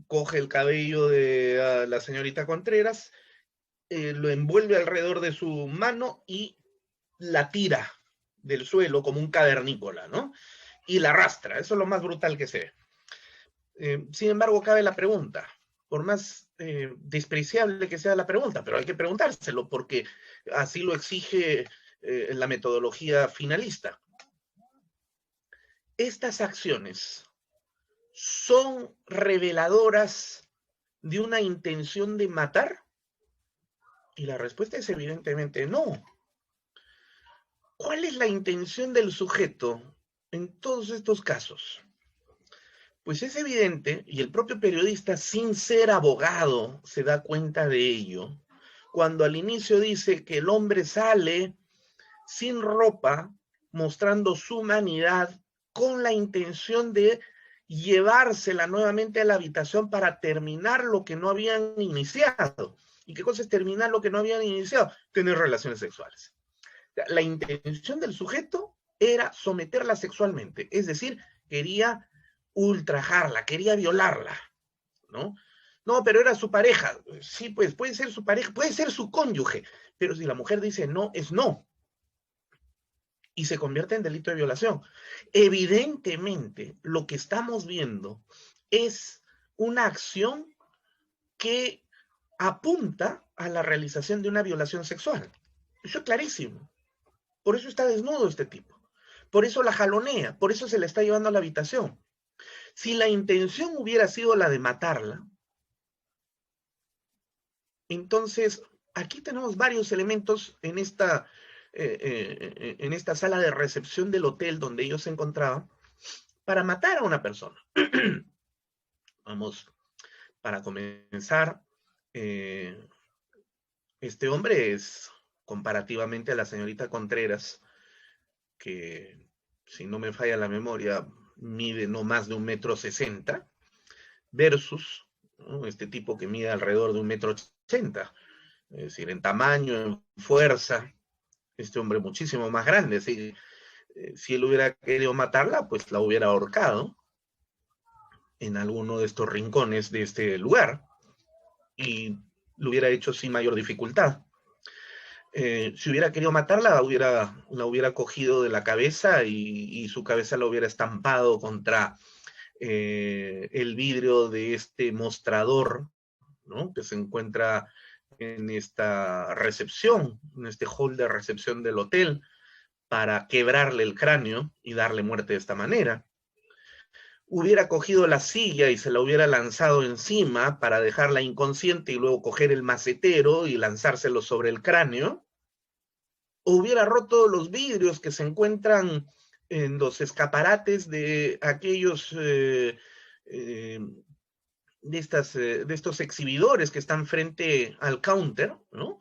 coge el cabello de la señorita Contreras, lo envuelve alrededor de su mano y la tira del suelo como un cavernícola, ¿no? Y la arrastra. Eso es lo más brutal que se ve. Sin embargo, cabe la pregunta, por más despreciable que sea la pregunta, pero hay que preguntárselo porque así lo exige la metodología finalista. ¿Estas acciones son reveladoras de una intención de matar? Y la respuesta es evidentemente no. ¿Cuál es la intención del sujeto en todos estos casos? Pues es evidente, y el propio periodista, sin ser abogado, se da cuenta de ello, cuando al inicio dice que el hombre sale sin ropa, mostrando su humanidad, con la intención de llevársela nuevamente a la habitación para terminar lo que no habían iniciado. ¿Y qué cosa es terminar lo que no habían iniciado? Tener relaciones sexuales. La intención del sujeto era someterla sexualmente, es decir, quería ultrajarla, quería violarla, ¿no? No, pero era su pareja. Sí, pues puede ser su pareja, puede ser su cónyuge, pero si la mujer dice no, es no. Y se convierte en delito de violación. Evidentemente, lo que estamos viendo es una acción que apunta a la realización de una violación sexual. Eso es clarísimo. Por eso está desnudo este tipo. Por eso la jalonea, por eso se la está llevando a la habitación. Si la intención hubiera sido la de matarla, entonces aquí tenemos varios elementos en esta sala de recepción del hotel donde ellos se encontraban para matar a una persona. Vamos, para comenzar, este hombre es, comparativamente a la señorita Contreras, que si no me falla la memoria, mide no más de 1,60 m, versus, ¿no?, este tipo que mide alrededor de 1,80 m. Es decir, en tamaño, en fuerza, este hombre muchísimo más grande. Si él hubiera querido matarla, pues la hubiera ahorcado en alguno de estos rincones de este lugar y lo hubiera hecho sin mayor dificultad. Si hubiera querido matarla, la hubiera cogido de la cabeza y su cabeza la hubiera estampado contra el vidrio de este mostrador, ¿no?, que se encuentra en esta recepción, en este hall de recepción del hotel, para quebrarle el cráneo y darle muerte de esta manera. Hubiera cogido la silla y se la hubiera lanzado encima para dejarla inconsciente y luego coger el macetero y lanzárselo sobre el cráneo. O hubiera roto los vidrios que se encuentran en los escaparates de aquellos de estos exhibidores que están frente al counter, ¿no?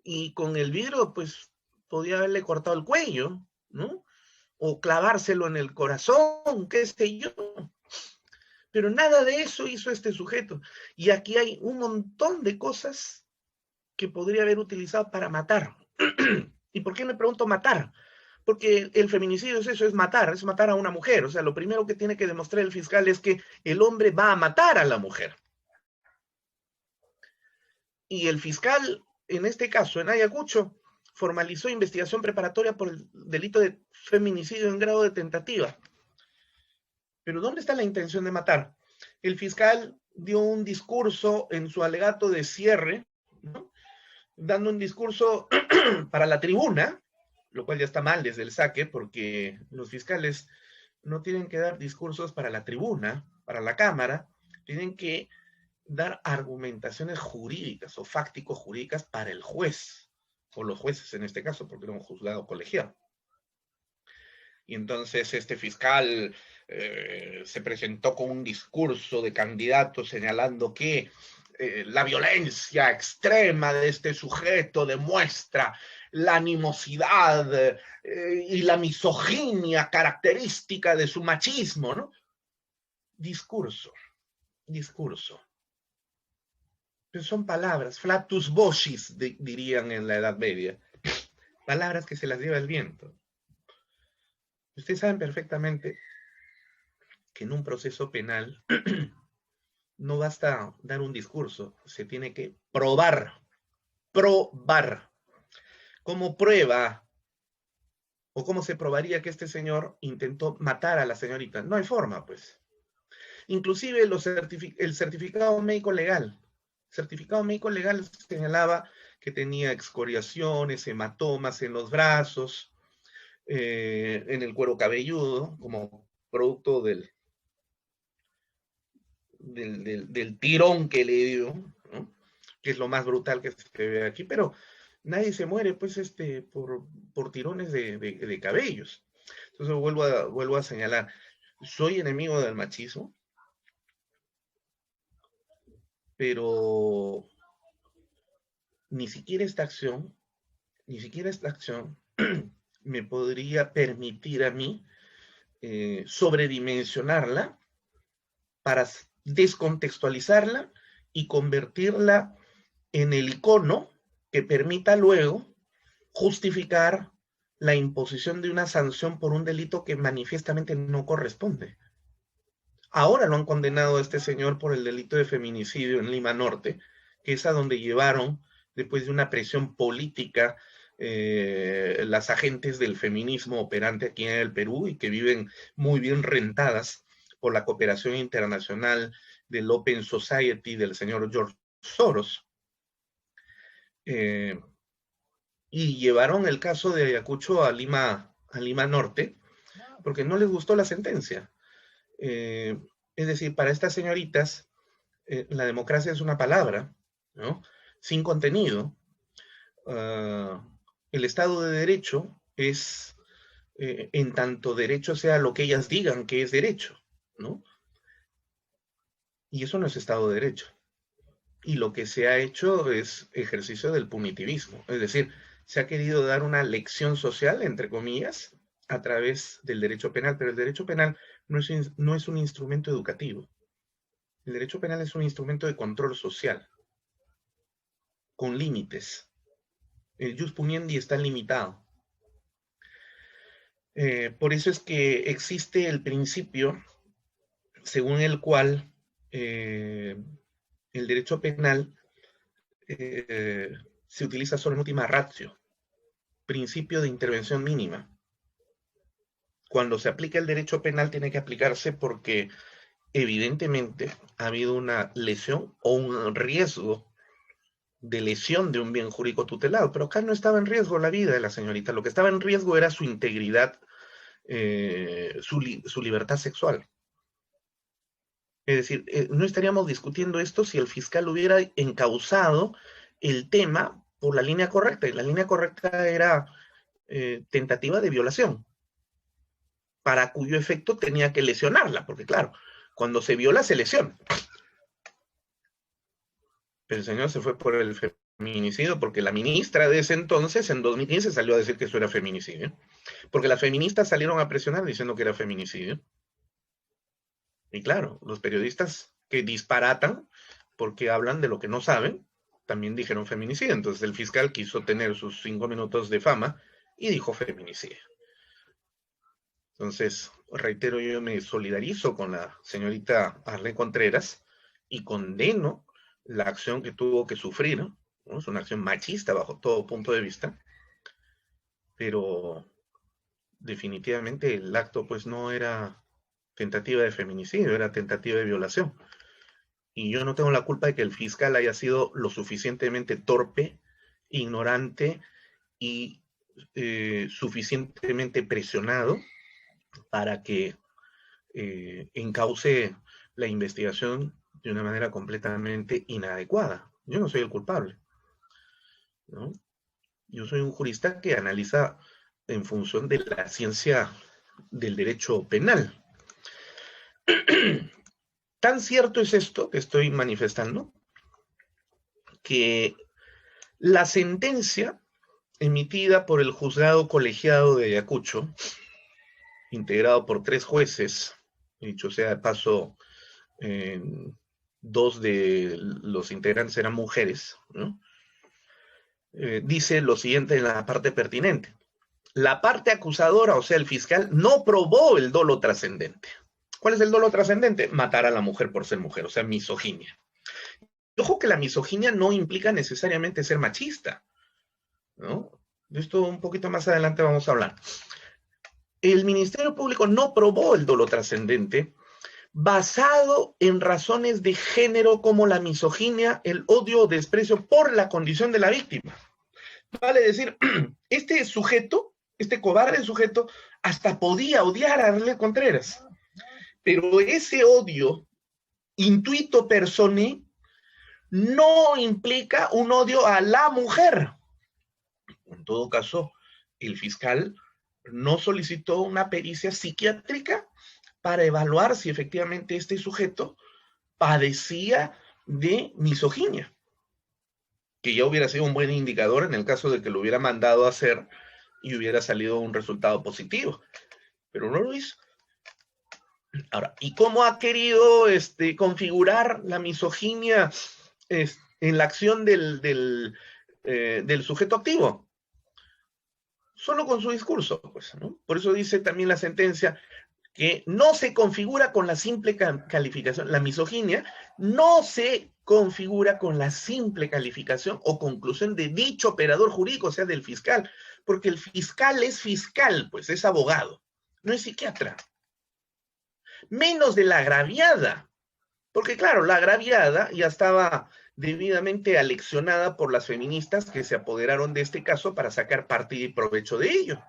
Y con el vidrio, pues, podía haberle cortado el cuello, ¿no? O clavárselo en el corazón, qué sé yo. Pero nada de eso hizo este sujeto. Y aquí hay un montón de cosas que podría haber utilizado para matar. ¿Y por qué me pregunto matar? Porque el feminicidio es eso, es matar a una mujer. O sea, lo primero que tiene que demostrar el fiscal es que el hombre va a matar a la mujer. Y el fiscal, en este caso, en Ayacucho, formalizó investigación preparatoria por el delito de feminicidio en grado de tentativa. Pero ¿dónde está la intención de matar? El fiscal dio un discurso en su alegato de cierre, ¿no?, dando un discurso para la tribuna, lo cual ya está mal desde el saque, porque los fiscales no tienen que dar discursos para la tribuna, para la Cámara, tienen que dar argumentaciones jurídicas o fáctico-jurídicas para el juez, o los jueces en este caso, porque era un juzgado colegiado. Y entonces este fiscal se presentó con un discurso de candidato señalando que la violencia extrema de este sujeto demuestra la animosidad y la misoginia característica de su machismo, ¿no? Discurso. Pero son palabras, flatus vocis, dirían en la Edad Media. Palabras que se las lleva el viento. Ustedes saben perfectamente que en un proceso penal no basta dar un discurso, se tiene que probar. ¿Cómo prueba o cómo se probaría que este señor intentó matar a la señorita? No hay forma, pues. Inclusive el certificado médico legal señalaba que tenía excoriaciones, hematomas en los brazos, en el cuero cabelludo, como producto del tirón que le dio, ¿no?, que es lo más brutal que se ve aquí, pero nadie se muere, pues, por tirones de cabellos. Entonces vuelvo a señalar, soy enemigo del machismo, pero ni siquiera esta acción me podría permitir a mí sobredimensionarla para descontextualizarla y convertirla en el icono que permita luego justificar la imposición de una sanción por un delito que manifiestamente no corresponde. Ahora lo han condenado a este señor por el delito de feminicidio en Lima Norte, que es a donde llevaron, después de una presión política, las agentes del feminismo operante aquí en el Perú y que viven muy bien rentadas por la cooperación internacional del Open Society del señor George Soros. Y llevaron el caso de Ayacucho a Lima Norte, porque no les gustó la sentencia. Es decir, para estas señoritas, la democracia es una palabra, ¿no? Sin contenido. El Estado de Derecho es, en tanto derecho sea lo que ellas digan que es derecho, ¿no? Y eso no es Estado de Derecho. Y lo que se ha hecho es ejercicio del punitivismo, es decir, se ha querido dar una lección social, entre comillas, a través del derecho penal, pero el derecho penal no es un instrumento educativo. El derecho penal es un instrumento de control social, con límites. El jus puniendi está limitado. Por eso es que existe el principio según el cual el derecho penal se utiliza solo en última ratio, principio de intervención mínima. Cuando se aplica el derecho penal tiene que aplicarse porque evidentemente ha habido una lesión o un riesgo de lesión de un bien jurídico tutelado, pero acá no estaba en riesgo la vida de la señorita, lo que estaba en riesgo era su integridad, su libertad sexual. Es decir, no estaríamos discutiendo esto si el fiscal hubiera encauzado el tema por la línea correcta, y la línea correcta era tentativa de violación, para cuyo efecto tenía que lesionarla, porque claro, cuando se viola se lesiona. El señor se fue por el feminicidio porque la ministra de ese entonces, en 2015, salió a decir que eso era feminicidio, porque las feministas salieron a presionar diciendo que era feminicidio. Y claro, los periodistas que disparatan porque hablan de lo que no saben, también dijeron feminicidio. Entonces el fiscal quiso tener sus 5 minutos de fama y dijo feminicidio. Entonces, reitero, yo me solidarizo con la señorita Arlet Contreras y condeno la acción que tuvo que sufrir, ¿no? Es una acción machista bajo todo punto de vista, pero definitivamente el acto pues no era tentativa de feminicidio, era tentativa de violación. Y yo no tengo la culpa de que el fiscal haya sido lo suficientemente torpe, ignorante y suficientemente presionado para que encauce la investigación de una manera completamente inadecuada. Yo no soy el culpable, ¿no? Yo soy un jurista que analiza en función de la ciencia del derecho penal. Tan cierto es esto que estoy manifestando, que la sentencia emitida por el juzgado colegiado de Ayacucho, integrado por 3 jueces, dicho sea de paso, 2 de los integrantes eran mujeres, ¿no? Dice lo siguiente en la parte pertinente. La parte acusadora, o sea, el fiscal, no probó el dolo trascendente. ¿Cuál es el dolo trascendente? Matar a la mujer por ser mujer, o sea, misoginia. Ojo que la misoginia no implica necesariamente ser machista, ¿no? De esto un poquito más adelante vamos a hablar. El Ministerio Público no probó el dolo trascendente basado en razones de género como la misoginia, el odio o desprecio por la condición de la víctima. Vale decir, este sujeto, este cobarde sujeto, hasta podía odiar a Arlet Contreras. Pero ese odio, intuito personae, no implica un odio a la mujer. En todo caso, el fiscal no solicitó una pericia psiquiátrica para evaluar si efectivamente este sujeto padecía de misoginia, que ya hubiera sido un buen indicador en el caso de que lo hubiera mandado a hacer y hubiera salido un resultado positivo, pero no lo hizo. Ahora, ¿y cómo ha querido configurar la misoginia en la acción del sujeto activo? Solo con su discurso, pues, ¿no? Por eso dice también la sentencia que no se configura con la simple calificación, la misoginia no se configura con la simple calificación o conclusión de dicho operador jurídico, o sea, del fiscal, porque el fiscal es fiscal, pues es abogado, no es psiquiatra. Menos de la agraviada, porque claro, la agraviada ya estaba debidamente aleccionada por las feministas que se apoderaron de este caso para sacar partido y provecho de ello,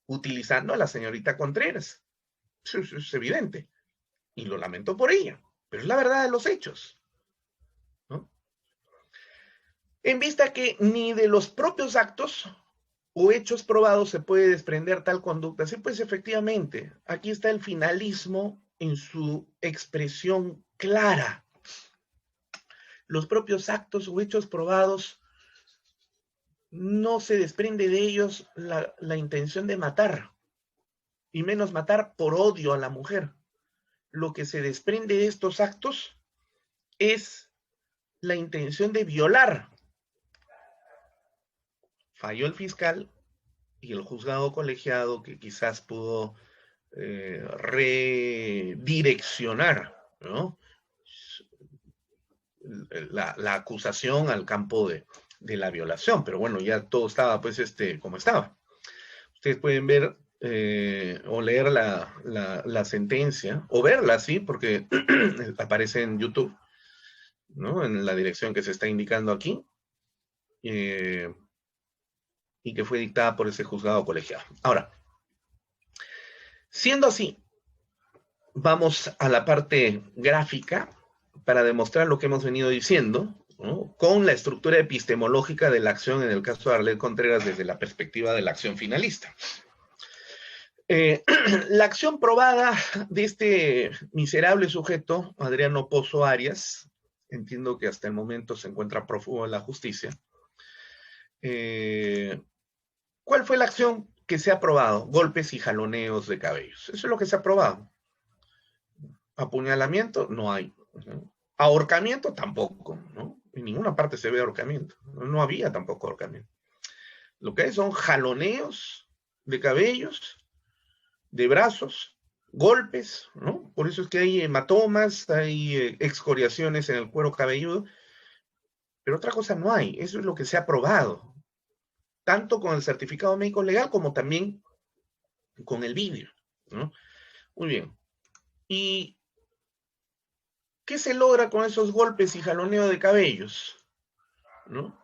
utilizando a la señorita Contreras. Eso es evidente, y lo lamento por ella, pero es la verdad de los hechos, ¿no? En vista que ni de los propios actos o hechos probados se puede desprender tal conducta, sí, pues efectivamente, aquí está el finalismo en su expresión clara. Los propios actos o hechos probados, no se desprende de ellos la intención de matar, y menos matar por odio a la mujer. Lo que se desprende de estos actos es la intención de violar. Falló el fiscal y el juzgado colegiado, que quizás pudo redireccionar, ¿no?, la acusación al campo de la violación, pero bueno, ya todo estaba pues como estaba. Ustedes pueden ver o leer la sentencia, o verla, sí, porque aparece en YouTube, ¿no?, en la dirección que se está indicando aquí, y que fue dictada por ese juzgado colegiado. Ahora, siendo así, vamos a la parte gráfica para demostrar lo que hemos venido diciendo, ¿no?, con la estructura epistemológica de la acción en el caso de Arlet Contreras desde la perspectiva de la acción finalista. La acción probada de este miserable sujeto, Adriano Pozo Arias, entiendo que hasta el momento se encuentra prófugo en la justicia. ¿Cuál fue la acción que se ha probado? Golpes y jaloneos de cabellos. Eso es lo que se ha probado. Apuñalamiento, no hay. Ahorcamiento, tampoco, ¿no? En ninguna parte se ve ahorcamiento. No había tampoco ahorcamiento. Lo que hay son jaloneos de cabellos, de brazos, golpes, ¿no? Por eso es que hay hematomas, hay excoriaciones en el cuero cabelludo, pero otra cosa no hay. Eso es lo que se ha probado, tanto con el certificado médico legal como también con el vídeo, ¿no? Muy bien. ¿Y qué se logra con esos golpes y jaloneo de cabellos? ¿No?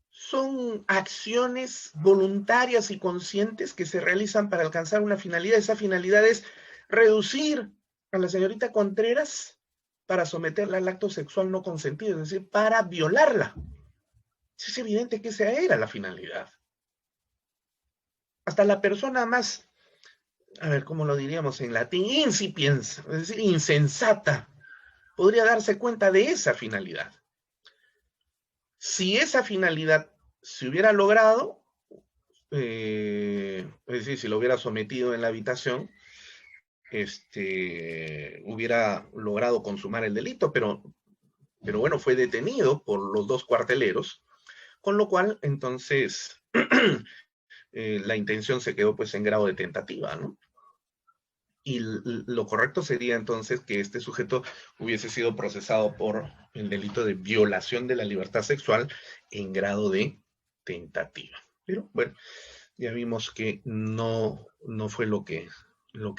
Son acciones voluntarias y conscientes que se realizan para alcanzar una finalidad. Esa finalidad es reducir a la señorita Contreras para someterla al acto sexual no consentido, es decir, para violarla. Es evidente que esa era la finalidad. Hasta la persona más, a ver, ¿cómo lo diríamos en latín? Insipiens, es decir, insensata, podría darse cuenta de esa finalidad. Si esa finalidad se hubiera logrado, es decir, si lo hubiera sometido en la habitación, hubiera logrado consumar el delito, pero bueno, fue detenido por los dos cuarteleros, con lo cual, entonces, la intención se quedó pues en grado de tentativa, ¿no? Y lo correcto sería entonces que este sujeto hubiese sido procesado por el delito de violación de la libertad sexual en grado de tentativa. Pero bueno, ya vimos que no fue lo que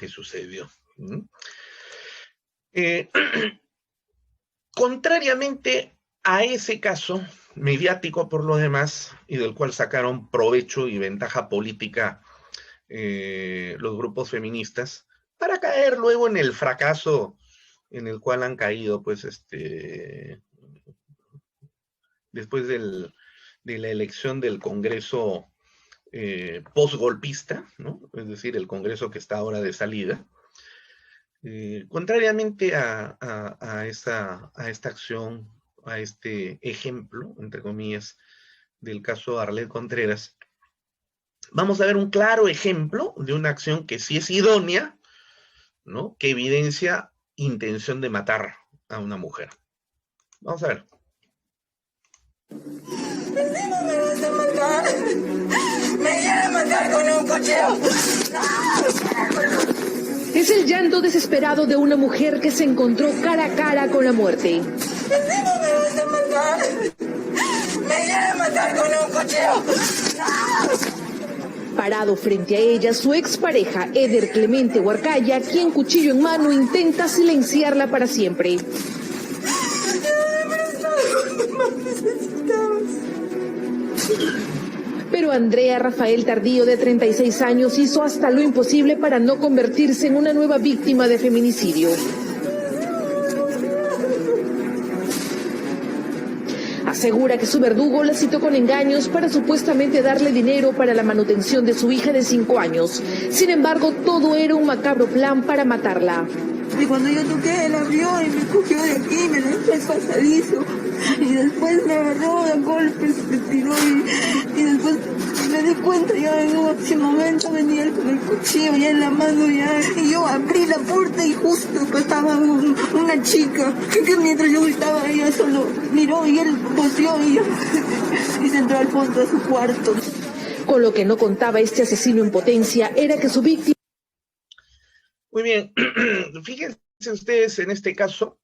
sucedió. Contrariamente a ese caso mediático por lo demás, y del cual sacaron provecho y ventaja política los grupos feministas, para caer luego en el fracaso en el cual han caído, pues, después de la elección del Congreso posgolpista, ¿no? Es decir, el Congreso que está ahora de salida. Contrariamente a esta acción, a este ejemplo, entre comillas, del caso de Arlet Contreras, vamos a ver un claro ejemplo de una acción que sí es idónea, ¿no?, que evidencia intención de matar a una mujer. Vamos a ver. No me vas a matar. Me quieren matar con un cuchillo. Es el llanto desesperado de una mujer que se encontró cara a cara con la muerte. No me vas a matar. Me quieren matar con un cuchillo. Parado frente a ella, su expareja, Eder Clemente Huarcaya, quien cuchillo en mano intenta silenciarla para siempre. Pero Andrea Rafael Tardío, de 36 años, hizo hasta lo imposible para no convertirse en una nueva víctima de feminicidio. Asegura que su verdugo la citó con engaños para supuestamente darle dinero para la manutención de su hija de 5 años. Sin embargo, todo era un macabro plan para matarla. Y cuando yo toqué, él abrió y me cogió de aquí, me dejó pasadizo. Y después me agarró a golpes, me tiró y después me di cuenta ya en ese momento venía él con el cuchillo ya en la mano ya. Y yo abrí la puerta y justo estaba una chica que mientras yo gritaba ella solo miró y él volteó y se entró al fondo de su cuarto. Con lo que no contaba este asesino en potencia era que su víctima... Muy bien, fíjense ustedes en este caso,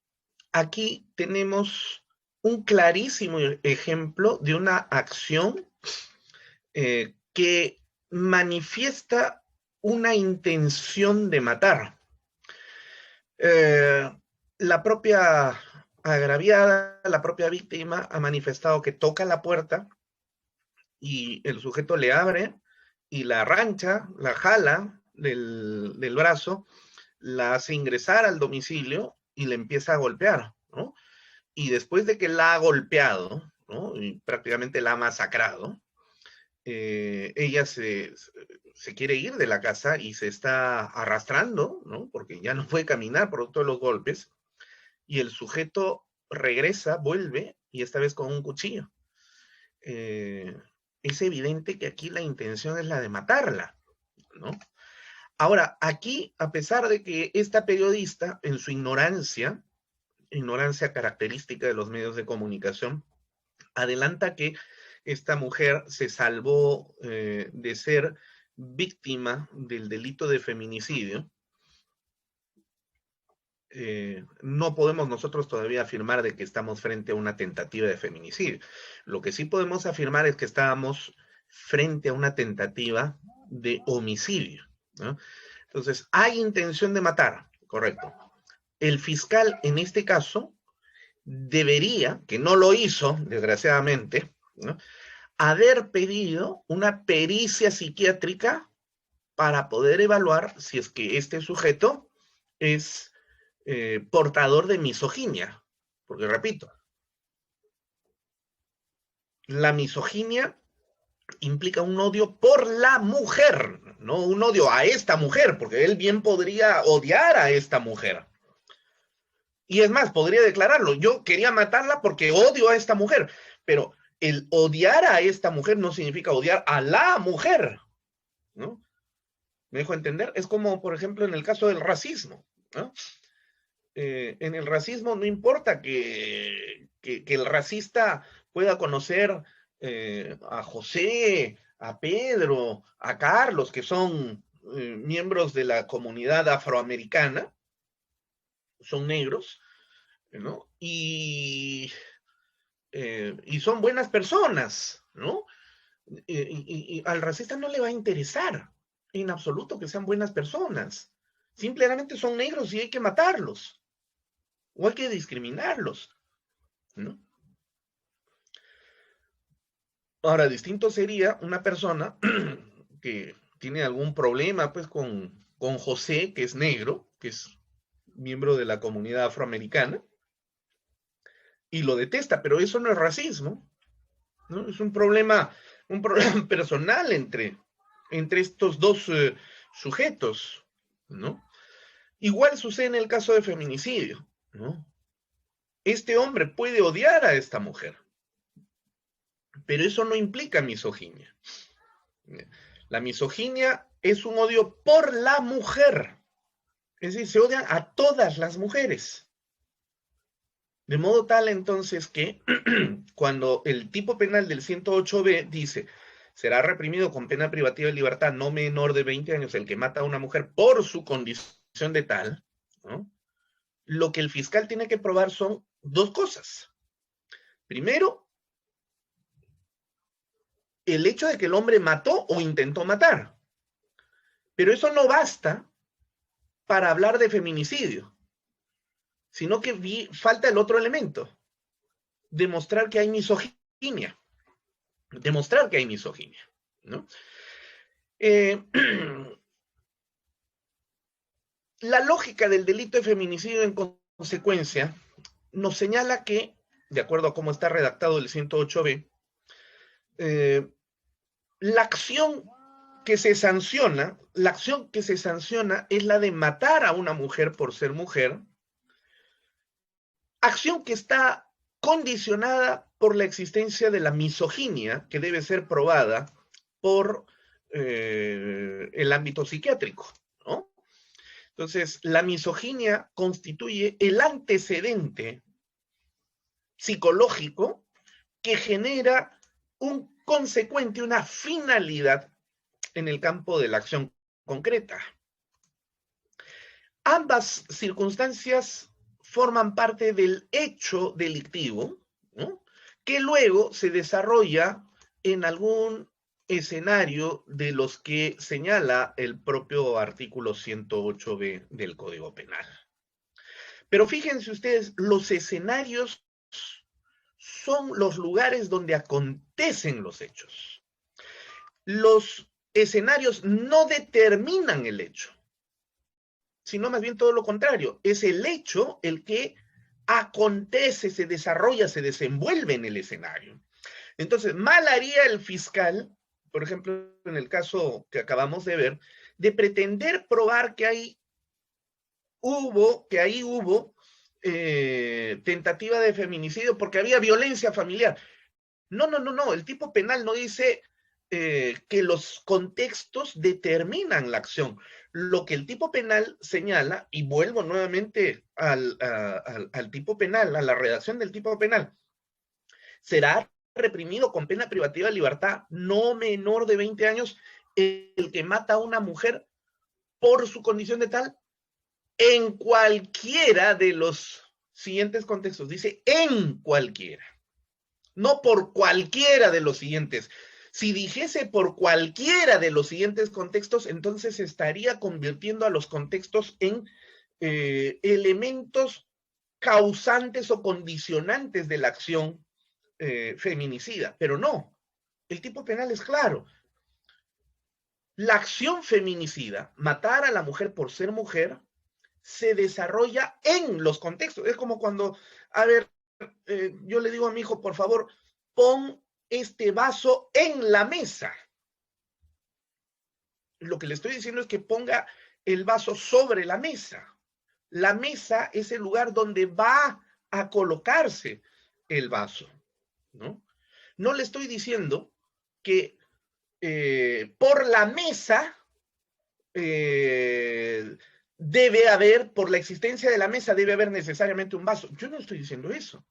aquí tenemos un clarísimo ejemplo de una acción que manifiesta una intención de matar. La propia agraviada, la propia víctima ha manifestado que toca la puerta y el sujeto le abre y la arrancha, la jala del brazo, la hace ingresar al domicilio y le empieza a golpear, ¿no? Y después de que la ha golpeado, ¿no?, y prácticamente la ha masacrado, ella se quiere ir de la casa y se está arrastrando, ¿no?, porque ya no puede caminar producto de los golpes, y el sujeto regresa, vuelve, y esta vez con un cuchillo. Es evidente que aquí la intención es la de matarla, ¿no? Ahora, aquí, a pesar de que esta periodista, en su ignorancia característica de los medios de comunicación, adelanta que esta mujer se salvó de ser víctima del delito de feminicidio, no podemos nosotros todavía afirmar de que estamos frente a una tentativa de feminicidio. Lo que sí podemos afirmar es que estábamos frente a una tentativa de homicidio, ¿no? Entonces, hay intención de matar, correcto. El fiscal, en este caso, debería, que no lo hizo, desgraciadamente, ¿no?, haber pedido una pericia psiquiátrica para poder evaluar si es que este sujeto es portador de misoginia. Porque, repito, la misoginia implica un odio por la mujer, no un odio a esta mujer, porque él bien podría odiar a esta mujer. Y es más, podría declararlo, yo quería matarla porque odio a esta mujer, pero el odiar a esta mujer no significa odiar a la mujer, ¿no? ¿Me dejo entender? Es como, por ejemplo, en el caso del racismo, ¿no? En el racismo no importa que el racista pueda conocer a José, a Pedro, a Carlos, que son miembros de la comunidad afroamericana, son negros, ¿no? Y son buenas personas, ¿no? Y al racista no le va a interesar en absoluto que sean buenas personas. Simplemente son negros y hay que matarlos. O hay que discriminarlos, ¿no? Ahora, distinto sería una persona que tiene algún problema, pues, con José, que es negro, que es miembro de la comunidad afroamericana, y lo detesta, pero eso no es racismo, ¿no? Es un problema personal entre estos dos sujetos, ¿no? Igual sucede en el caso de feminicidio, ¿no? Este hombre puede odiar a esta mujer, pero eso no implica misoginia. La misoginia es un odio por la mujer. Es decir, se odian a todas las mujeres. De modo tal entonces que cuando el tipo penal del 108B dice, será reprimido con pena privativa de libertad no menor de 20 años el que mata a una mujer por su condición de tal, ¿no? Lo que el fiscal tiene que probar son dos cosas. Primero, el hecho de que el hombre mató o intentó matar. Pero eso no basta para hablar de feminicidio, sino que falta el otro elemento, demostrar que hay misoginia. Demostrar que hay misoginia, ¿no? La lógica del delito de feminicidio en consecuencia nos señala que, de acuerdo a cómo está redactado el 108B, la acción que se sanciona es la de matar a una mujer por ser mujer, acción que está condicionada por la existencia de la misoginia que debe ser probada por el ámbito psiquiátrico, ¿no? Entonces, la misoginia constituye el antecedente psicológico que genera una finalidad en el campo de la acción concreta. Ambas circunstancias forman parte del hecho delictivo, ¿no? Que luego se desarrolla en algún escenario de los que señala el propio artículo 108B del Código Penal. Pero fíjense ustedes, los escenarios son los lugares donde acontecen los hechos. Los escenarios no determinan el hecho, sino más bien todo lo contrario. Es el hecho el que acontece, se desarrolla, se desenvuelve en el escenario. Entonces, mal haría el fiscal, por ejemplo, en el caso que acabamos de ver, de pretender probar que ahí hubo tentativa de feminicidio porque había violencia familiar. No, el tipo penal no dice que los contextos determinan la acción. Lo que el tipo penal señala, y vuelvo nuevamente al tipo penal, a la redacción del tipo penal, será reprimido con pena privativa de libertad no menor de 20 años el que mata a una mujer por su condición de tal en cualquiera de los siguientes contextos. Dice en cualquiera, no por cualquiera de los siguientes. Si dijese por cualquiera de los siguientes contextos, entonces estaría convirtiendo a los contextos en elementos causantes o condicionantes de la acción feminicida, pero no, el tipo penal es claro. La acción feminicida, matar a la mujer por ser mujer, se desarrolla en los contextos. Es como cuando, a ver, yo le digo a mi hijo, por favor, pon este vaso en la mesa. Lo que le estoy diciendo es que ponga el vaso sobre la mesa. La mesa es el lugar donde va a colocarse el vaso, ¿no? No le estoy diciendo que por la mesa debe haber, por la existencia de la mesa, debe haber necesariamente un vaso. Yo no estoy diciendo eso.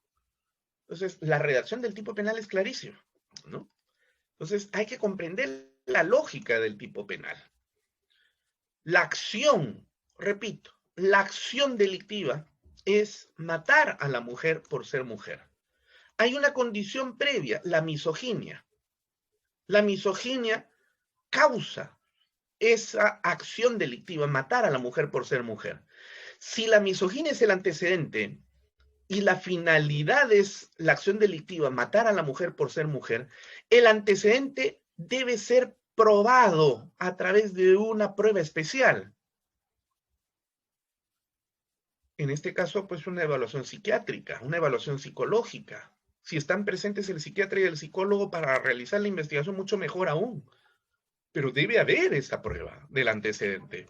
Entonces, la redacción del tipo penal es clarísima, ¿no? Entonces, hay que comprender la lógica del tipo penal. La acción, repito, la acción delictiva es matar a la mujer por ser mujer. Hay una condición previa, la misoginia. La misoginia causa esa acción delictiva, matar a la mujer por ser mujer. Si la misoginia es el antecedente y la finalidad es la acción delictiva, matar a la mujer por ser mujer, el antecedente debe ser probado a través de una prueba especial. En este caso, pues una evaluación psiquiátrica, una evaluación psicológica. Si están presentes el psiquiatra y el psicólogo para realizar la investigación, mucho mejor aún. Pero debe haber esa prueba del antecedente.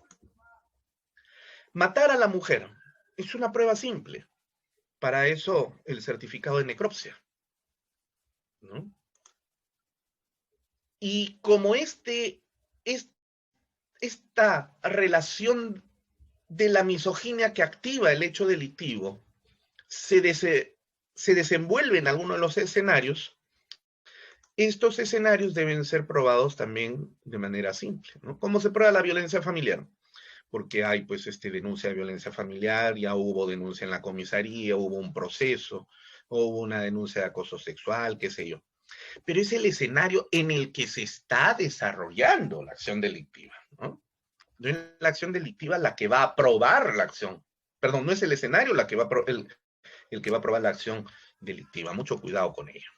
Matar a la mujer es una prueba simple. Para eso, el certificado de necropsia, ¿no? Y como esta relación de la misoginia que activa el hecho delictivo se desenvuelve en alguno de los escenarios, estos escenarios deben ser probados también de manera simple, ¿no? ¿Cómo se prueba la violencia familiar? Porque hay pues denuncia de violencia familiar, ya hubo denuncia en la comisaría, hubo un proceso, hubo una denuncia de acoso sexual, qué sé yo. Pero es el escenario en el que se está desarrollando la acción delictiva, ¿no? No es la acción delictiva la que va a probar la acción. Perdón, no es el escenario el que va a probar la acción delictiva. Mucho cuidado con ello.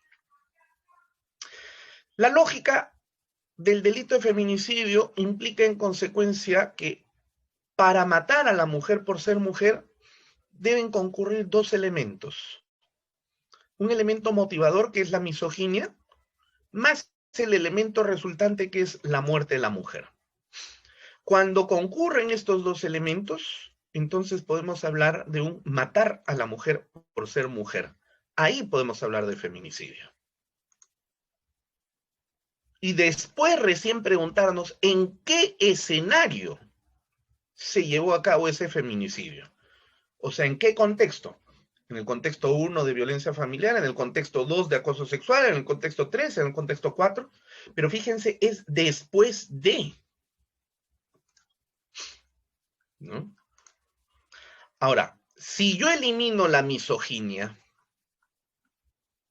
La lógica del delito de feminicidio implica en consecuencia que para matar a la mujer por ser mujer deben concurrir dos elementos. Un elemento motivador, que es la misoginia, más el elemento resultante, que es la muerte de la mujer. Cuando concurren estos dos elementos, entonces podemos hablar de un matar a la mujer por ser mujer. Ahí podemos hablar de feminicidio. Y después recién preguntarnos en qué escenario se llevó a cabo ese feminicidio. O sea, ¿en qué contexto? En el contexto 1 de violencia familiar, en el contexto 2 de acoso sexual, en el contexto 3, en el contexto 4. Pero fíjense, es después de, ¿no? Ahora, si yo elimino la misoginia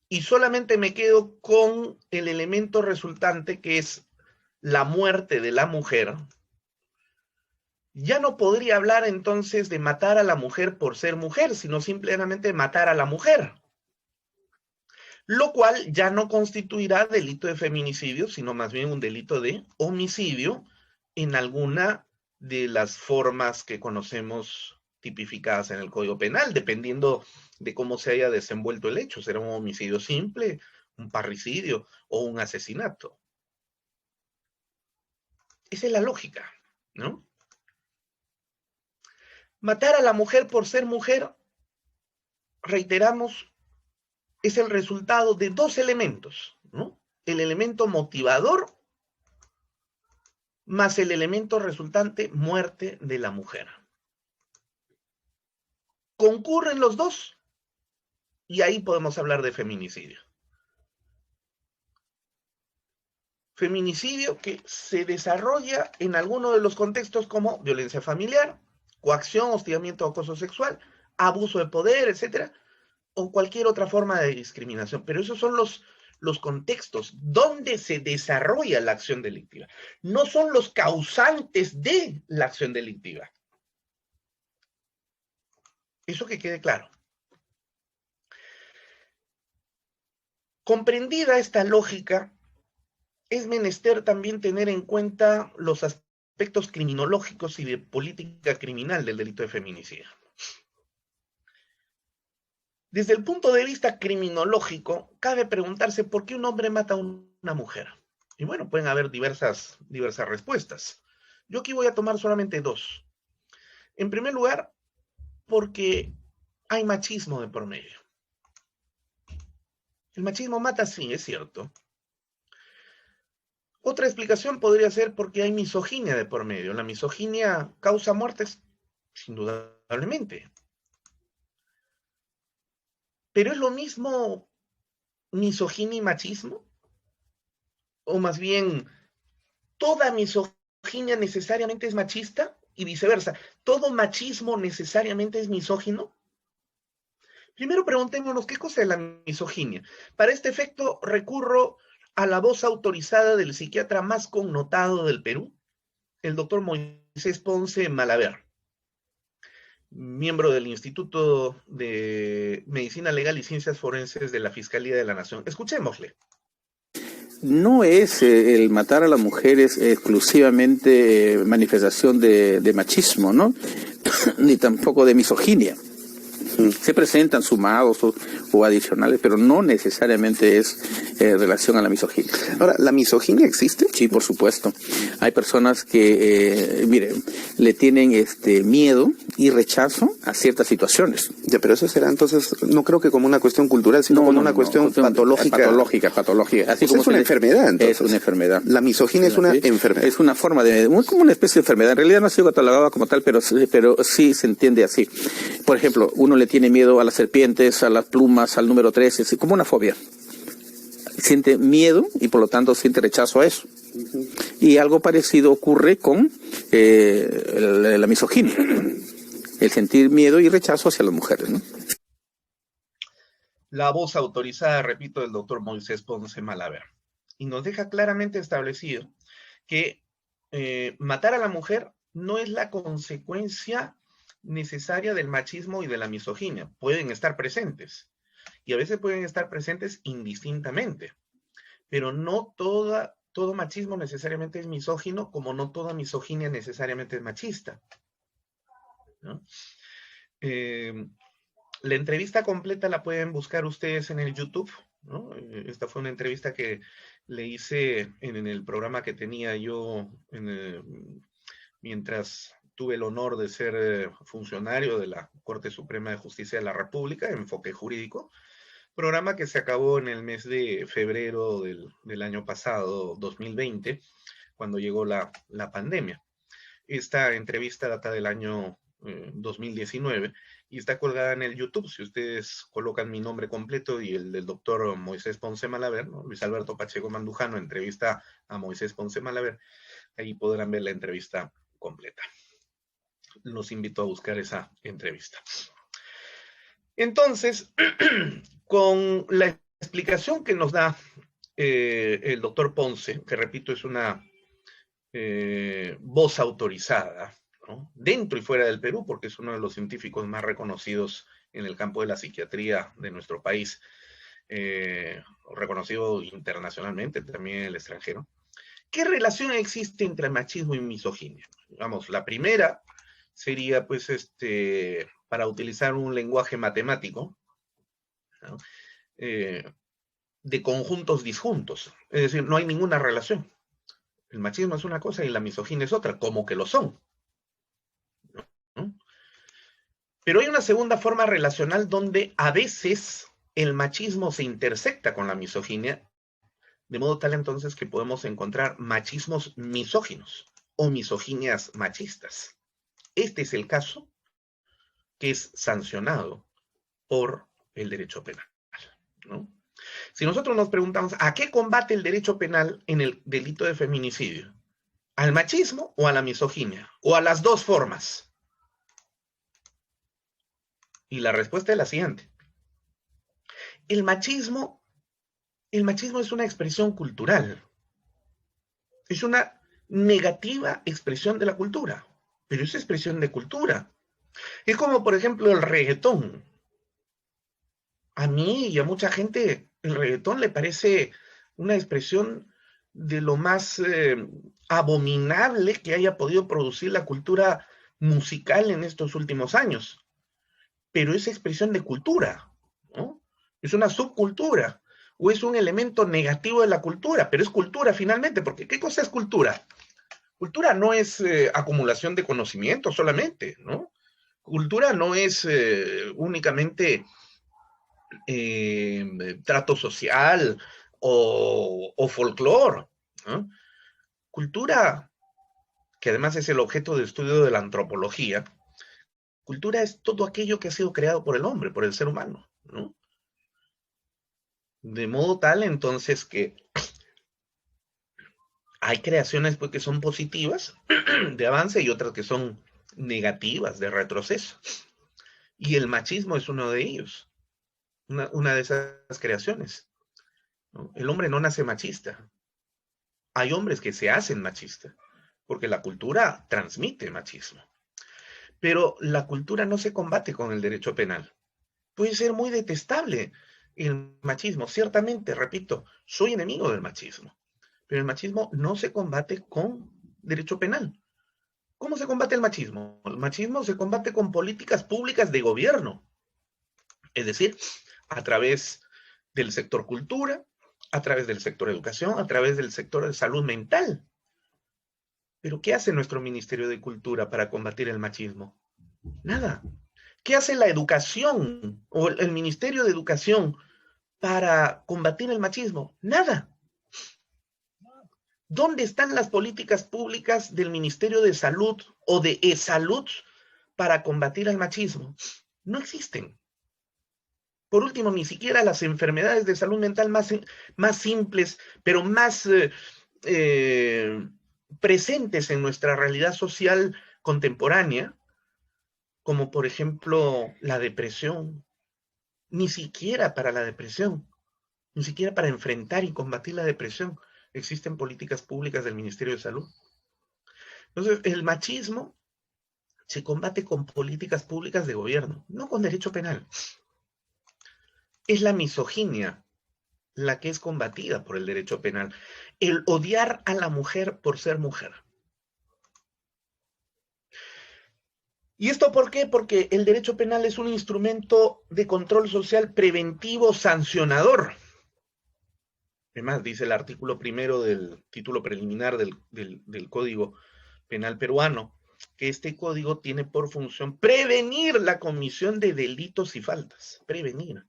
y solamente me quedo con el elemento resultante, que es la muerte de la mujer, ya no podría hablar entonces de matar a la mujer por ser mujer, sino simplemente matar a la mujer. Lo cual ya no constituirá delito de feminicidio, sino más bien un delito de homicidio en alguna de las formas que conocemos tipificadas en el Código Penal, dependiendo de cómo se haya desenvuelto el hecho. Será un homicidio simple, un parricidio o un asesinato. Esa es la lógica, ¿no? Matar a la mujer por ser mujer, reiteramos, es el resultado de dos elementos, ¿no? El elemento motivador más el elemento resultante, muerte de la mujer. Concurren los dos y ahí podemos hablar de feminicidio. Feminicidio que se desarrolla en alguno de los contextos como violencia familiar, coacción, hostigamiento o acoso sexual, abuso de poder, etcétera, o cualquier otra forma de discriminación. Pero esos son los contextos donde se desarrolla la acción delictiva. No son los causantes de la acción delictiva. Eso que quede claro. Comprendida esta lógica, es menester también tener en cuenta los aspectos criminológicos y de política criminal del delito de feminicidio. Desde el punto de vista criminológico, cabe preguntarse por qué un hombre mata a una mujer. Y bueno, pueden haber diversas respuestas. Yo aquí voy a tomar solamente dos. En primer lugar, porque hay machismo de por medio. El machismo mata, sí, es cierto. Otra explicación podría ser porque hay misoginia de por medio. La misoginia causa muertes, indudablemente. ¿Pero es lo mismo misoginia y machismo? O más bien, ¿toda misoginia necesariamente es machista? Y viceversa, ¿todo machismo necesariamente es misógino? Primero preguntémonos, ¿qué cosa es la misoginia? Para este efecto recurro a la voz autorizada del psiquiatra más connotado del Perú, el doctor Moisés Ponce Malaver, miembro del Instituto de Medicina Legal y Ciencias Forenses de la Fiscalía de la Nación. Escuchémosle. No es el matar a las mujeres exclusivamente manifestación de machismo, ¿no? Ni tampoco de misoginia. Se presentan sumados o adicionales, pero no necesariamente es relación a la misoginia. Ahora, ¿la misoginia existe? Sí, por supuesto. Hay personas que, le tienen miedo y rechazo a ciertas situaciones. Ya, pero eso será entonces, no creo que como una cuestión cultural, sino como una cuestión patológica. Patológica. Así Pues como es una enfermedad, entonces. Es una enfermedad. La misoginia es una enfermedad. Es una forma como una especie de enfermedad. En realidad no ha sido catalogada como tal, pero sí se entiende así. Por ejemplo, uno le tiene miedo a las serpientes, a las plumas, al número 13, es como una fobia. Siente miedo y por lo tanto siente rechazo a eso. Y algo parecido ocurre con la misoginia, ¿no? El sentir miedo y rechazo hacia las mujeres, ¿no? La voz autorizada, repito, del doctor Moisés Ponce Malaver. Y nos deja claramente establecido que matar a la mujer no es la consecuencia necesaria del machismo y de la misoginia. Pueden estar presentes. Y a veces pueden estar presentes indistintamente. Pero no todo machismo necesariamente es misógino, como no toda misoginia necesariamente es machista, ¿no? La entrevista completa la pueden buscar ustedes en el YouTube, ¿no? Esta fue una entrevista que le hice en el programa que tenía yo mientras tuve el honor de ser funcionario de la Corte Suprema de Justicia de la República, Enfoque Jurídico, programa que se acabó en el mes de febrero del año pasado, 2020, cuando llegó la pandemia. Esta entrevista data del año 2019 y está colgada en el YouTube. Si ustedes colocan mi nombre completo y el del doctor Moisés Ponce Malaver, ¿no? Luis Alberto Pacheco Mandujano, entrevista a Moisés Ponce Malaver, ahí podrán ver la entrevista completa. Los invito a buscar esa entrevista. Entonces, con la explicación que nos da el doctor Ponce, que repito es una voz autorizada, ¿no? Dentro y fuera del Perú, porque es uno de los científicos más reconocidos en el campo de la psiquiatría de nuestro país, reconocido internacionalmente, también en el extranjero. ¿Qué relación existe entre machismo y misoginia? Vamos, la primera sería, pues, para utilizar un lenguaje matemático, ¿no? De conjuntos disjuntos. Es decir, no hay ninguna relación. El machismo es una cosa y la misoginia es otra, como que lo son, ¿no? Pero hay una segunda forma relacional donde a veces el machismo se intersecta con la misoginia, de modo tal entonces que podemos encontrar machismos misóginos o misoginias machistas. Este es el caso que es sancionado por el derecho penal, ¿no? Si nosotros nos preguntamos, ¿a qué combate el derecho penal en el delito de feminicidio? ¿Al machismo o a la misoginia? ¿O a las dos formas? Y la respuesta es la siguiente. El machismo es una expresión cultural. Es una negativa expresión de la cultura, pero es expresión de cultura. Es como, por ejemplo, el reggaetón. A mí y a mucha gente el reggaetón le parece una expresión de lo más abominable que haya podido producir la cultura musical en estos últimos años. Pero es expresión de cultura, ¿no? Es una subcultura o es un elemento negativo de la cultura, pero es cultura finalmente, porque ¿qué cosa es cultura? Cultura no es acumulación de conocimiento solamente, ¿no? Cultura no es únicamente trato social o folclore, ¿no? Cultura, que además es el objeto de estudio de la antropología, cultura es todo aquello que ha sido creado por el hombre, por el ser humano, ¿no? De modo tal entonces que hay creaciones pues, que son positivas de avance y otras que son negativas de retroceso. Y el machismo es uno de ellos. Una de esas creaciones, ¿no? El hombre no nace machista. Hay hombres que se hacen machistas, porque la cultura transmite machismo. Pero la cultura no se combate con el derecho penal. Puede ser muy detestable el machismo. Ciertamente, repito, soy enemigo del machismo. Pero el machismo no se combate con derecho penal. ¿Cómo se combate el machismo? El machismo se combate con políticas públicas de gobierno. Es decir, a través del sector cultura, a través del sector educación, a través del sector de salud mental. Pero ¿qué hace nuestro Ministerio de Cultura para combatir el machismo? Nada. ¿Qué hace la educación o el Ministerio de Educación para combatir el machismo? Nada. ¿Dónde están las políticas públicas del Ministerio de Salud o de E-Salud para combatir el machismo? No existen. Por último, ni siquiera las enfermedades de salud mental más simples, pero más presentes en nuestra realidad social contemporánea, como por ejemplo la depresión, ni siquiera para la depresión, ni siquiera para enfrentar y combatir la depresión, existen políticas públicas del Ministerio de Salud. Entonces, el machismo se combate con políticas públicas de gobierno, no con derecho penal. Es la misoginia la que es combatida por el derecho penal. El odiar a la mujer por ser mujer. ¿Y esto por qué? Porque el derecho penal es un instrumento de control social preventivo sancionador. Además, dice el artículo primero del título preliminar del Código Penal peruano, que este código tiene por función prevenir la comisión de delitos y faltas. Prevenir.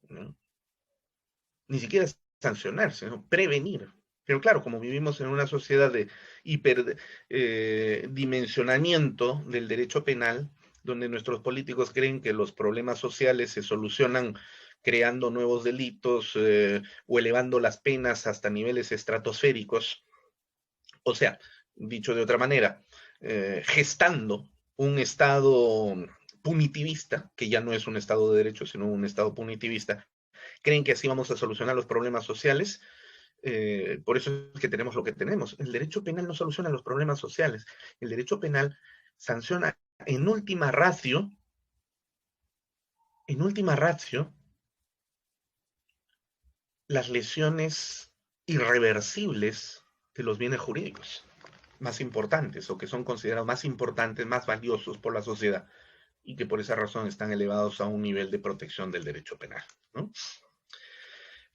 ¿No? Ni siquiera sancionar, sino prevenir. Pero claro, como vivimos en una sociedad de hiperdimensionamiento del derecho penal, donde nuestros políticos creen que los problemas sociales se solucionan creando nuevos delitos o elevando las penas hasta niveles estratosféricos, o sea, dicho de otra manera, gestando un Estado punitivista, que ya no es un Estado de derecho, sino un Estado punitivista, creen que así vamos a solucionar los problemas sociales. Por eso es que tenemos lo que tenemos. El derecho penal no soluciona los problemas sociales. El derecho penal sanciona en última ratio, las lesiones irreversibles de los bienes jurídicos más importantes, o que son considerados más importantes, más valiosos por la sociedad, y que por esa razón están elevados a un nivel de protección del derecho penal, ¿no?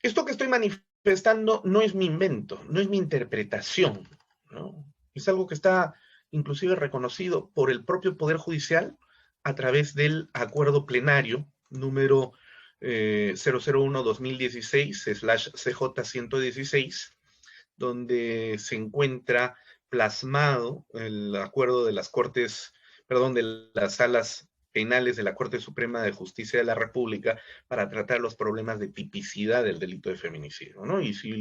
Esto que estoy manifestando no es mi invento, no es mi interpretación, ¿no? Es algo que está inclusive reconocido por el propio Poder Judicial a través del acuerdo plenario número 001-2016/CJ116, donde se encuentra plasmado el acuerdo de las Cortes, perdón, de las salas penales de la Corte Suprema de Justicia de la República para tratar los problemas de tipicidad del delito de feminicidio, ¿no? Y si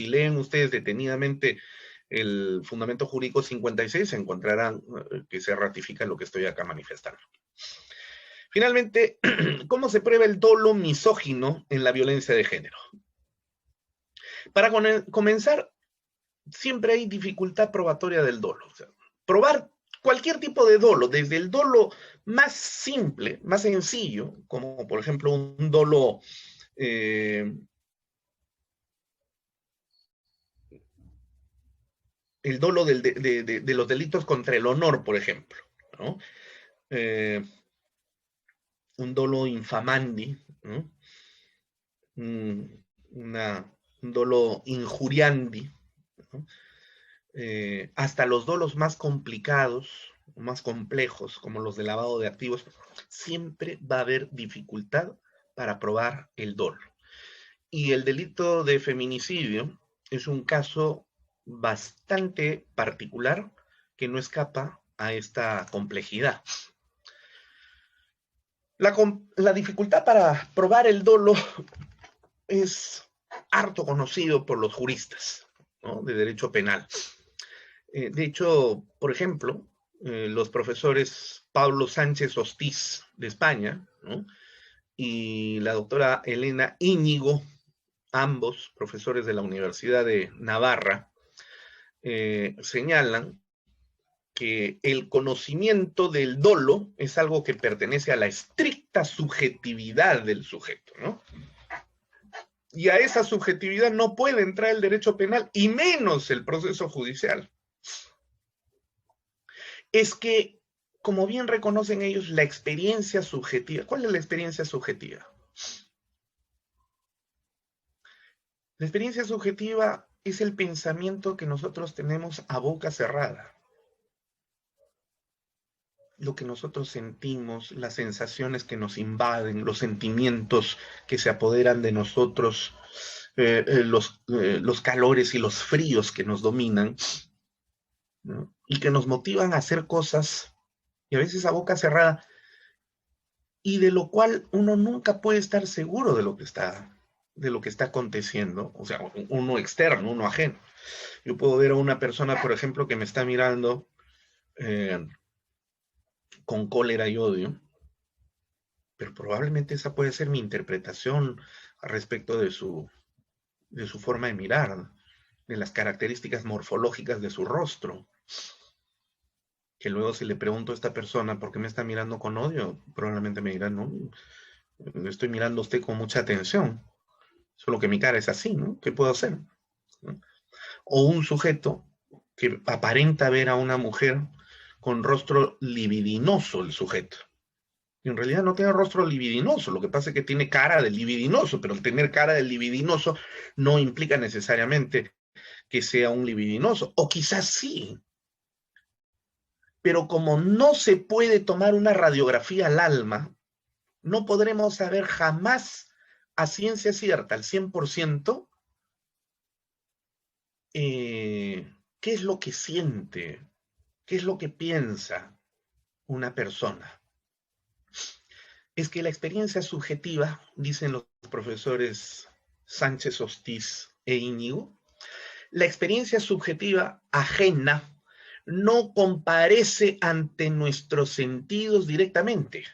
leen ustedes detenidamente el fundamento jurídico 56, se encontrarán que se ratifica lo que estoy acá manifestando. Finalmente, ¿cómo se prueba el dolo misógino en la violencia de género? Para comenzar, siempre hay dificultad probatoria del dolo. O sea, probar cualquier tipo de dolo, desde el dolo más simple, más sencillo, como por ejemplo un dolo el dolo de los delitos contra el honor, por ejemplo, ¿no? Un dolo infamandi, ¿no? Un dolo injuriandi, ¿no? Hasta los dolos más complicados, más complejos, como los de lavado de activos, siempre va a haber dificultad para probar el dolo. Y el delito de feminicidio es un caso bastante particular que no escapa a esta complejidad. La dificultad para probar el dolo es harto conocido por los juristas, ¿no?, de derecho penal. De hecho, por ejemplo, los profesores Pablo Sánchez Hostiz de España, ¿no?, y la doctora Elena Íñigo, ambos profesores de la Universidad de Navarra, señalan que el conocimiento del dolo es algo que pertenece a la estricta subjetividad del sujeto, ¿no? Y a esa subjetividad no puede entrar el derecho penal, y menos el proceso judicial. Es que como bien reconocen ellos, la experiencia subjetiva. ¿Cuál es la experiencia subjetiva? La experiencia subjetiva es el pensamiento que nosotros tenemos a boca cerrada. Lo que nosotros sentimos, las sensaciones que nos invaden, los sentimientos que se apoderan de nosotros, los calores y los fríos que nos dominan, ¿no? Y que nos motivan a hacer cosas, y a veces a boca cerrada, y de lo cual uno nunca puede estar seguro de lo que está aconteciendo, o sea, uno externo, uno ajeno. Yo puedo ver a una persona, por ejemplo, que me está mirando con cólera y odio, pero probablemente esa puede ser mi interpretación respecto de su forma de mirar, de las características morfológicas de su rostro. Que luego si le pregunto a esta persona por qué me está mirando con odio, probablemente me dirá, no, estoy mirando a usted con mucha atención, solo que mi cara es así, ¿no? ¿Qué puedo hacer? ¿No? O un sujeto que aparenta ver a una mujer con rostro libidinoso, el sujeto. Y en realidad no tiene rostro libidinoso, lo que pasa es que tiene cara de libidinoso, pero el tener cara de libidinoso no implica necesariamente que sea un libidinoso, o quizás sí. Pero como no se puede tomar una radiografía al alma, no podremos saber jamás a ciencia cierta, al 100%, qué es lo que siente, qué es lo que piensa una persona. Es que la experiencia subjetiva, dicen los profesores Sánchez Hostiz e Íñigo, la experiencia subjetiva ajena no comparece ante nuestros sentidos directamente.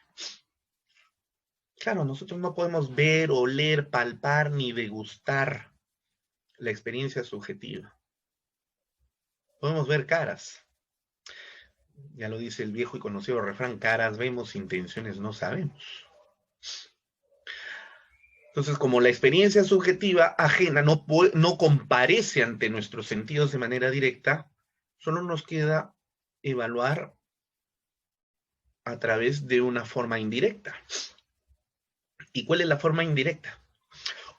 Claro, nosotros no podemos ver, oler, palpar ni degustar la experiencia subjetiva. Podemos ver caras. Ya lo dice el viejo y conocido refrán, caras vemos, intenciones no sabemos. Entonces, como la experiencia subjetiva ajena no comparece ante nuestros sentidos de manera directa, solo nos queda evaluar a través de una forma indirecta. ¿Y cuál es la forma indirecta?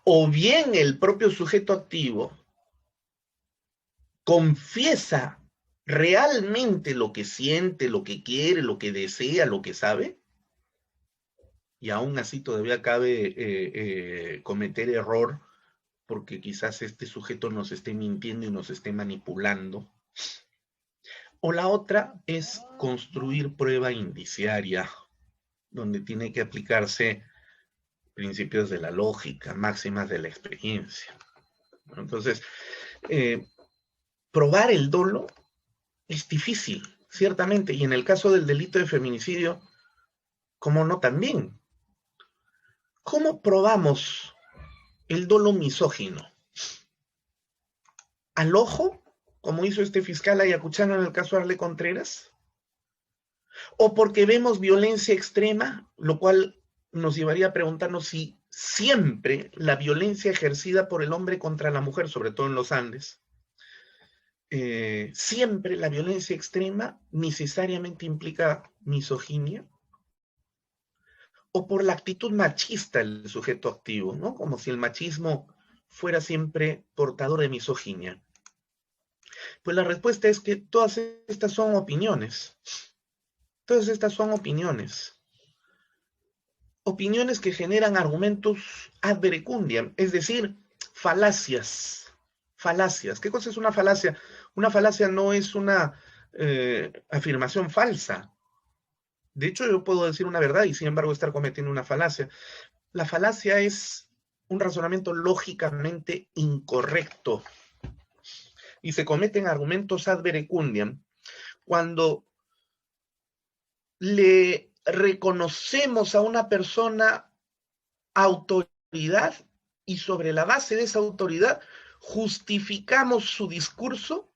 O bien el propio sujeto activo confiesa realmente lo que siente, lo que quiere, lo que desea, lo que sabe, y aún así todavía cabe cometer error, porque quizás este sujeto nos esté mintiendo y nos esté manipulando. O la otra es construir prueba indiciaria, donde tiene que aplicarse principios de la lógica, máximas de la experiencia. Entonces, probar el dolo es difícil, ciertamente, y en el caso del delito de feminicidio, ¿cómo no también? ¿Cómo probamos el dolo misógino? ¿Al ojo, como hizo este fiscal ayacuchano en el caso Arlet Contreras? ¿O porque vemos violencia extrema, lo cual nos llevaría a preguntarnos si siempre la violencia ejercida por el hombre contra la mujer, sobre todo en los Andes, siempre la violencia extrema necesariamente implica misoginia? ¿O por la actitud machista del sujeto activo, ¿no? Como si el machismo fuera siempre portador de misoginia. Pues la respuesta es que todas estas son opiniones. Todas estas son opiniones. Opiniones que generan argumentos ad verecundiam, es decir, falacias. Falacias. ¿Qué cosa es una falacia? Una falacia no es una afirmación falsa. De hecho, yo puedo decir una verdad y sin embargo estar cometiendo una falacia. La falacia es un razonamiento lógicamente incorrecto. Y se cometen argumentos ad verecundiam cuando le reconocemos a una persona autoridad y sobre la base de esa autoridad justificamos su discurso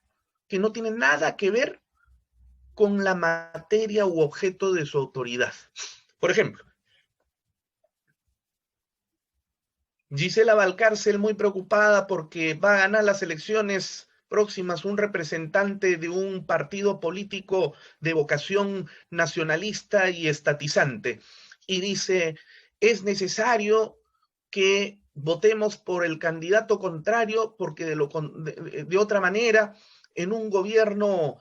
que no tiene nada que ver con la materia u objeto de su autoridad. Por ejemplo, Gisela Valcárcel muy preocupada porque va a ganar las elecciones próximas un representante de un partido político de vocación nacionalista y estatizante y dice, es necesario que votemos por el candidato contrario porque de otra manera en un gobierno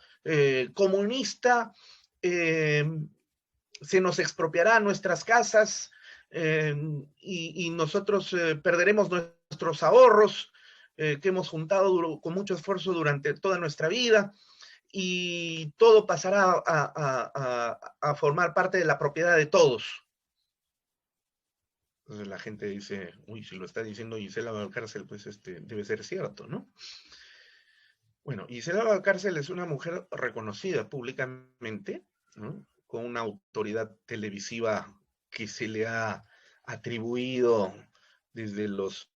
comunista se nos expropiará nuestras casas y nosotros perderemos nuestros ahorros que hemos juntado con mucho esfuerzo durante toda nuestra vida y todo pasará a formar parte de la propiedad de todos. Entonces la gente dice, uy, si lo está diciendo Gisela Valcárcel, pues debe ser cierto, ¿no? Bueno, Gisela Valcárcel es una mujer reconocida públicamente, ¿no? Con una autoridad televisiva que se le ha atribuido desde los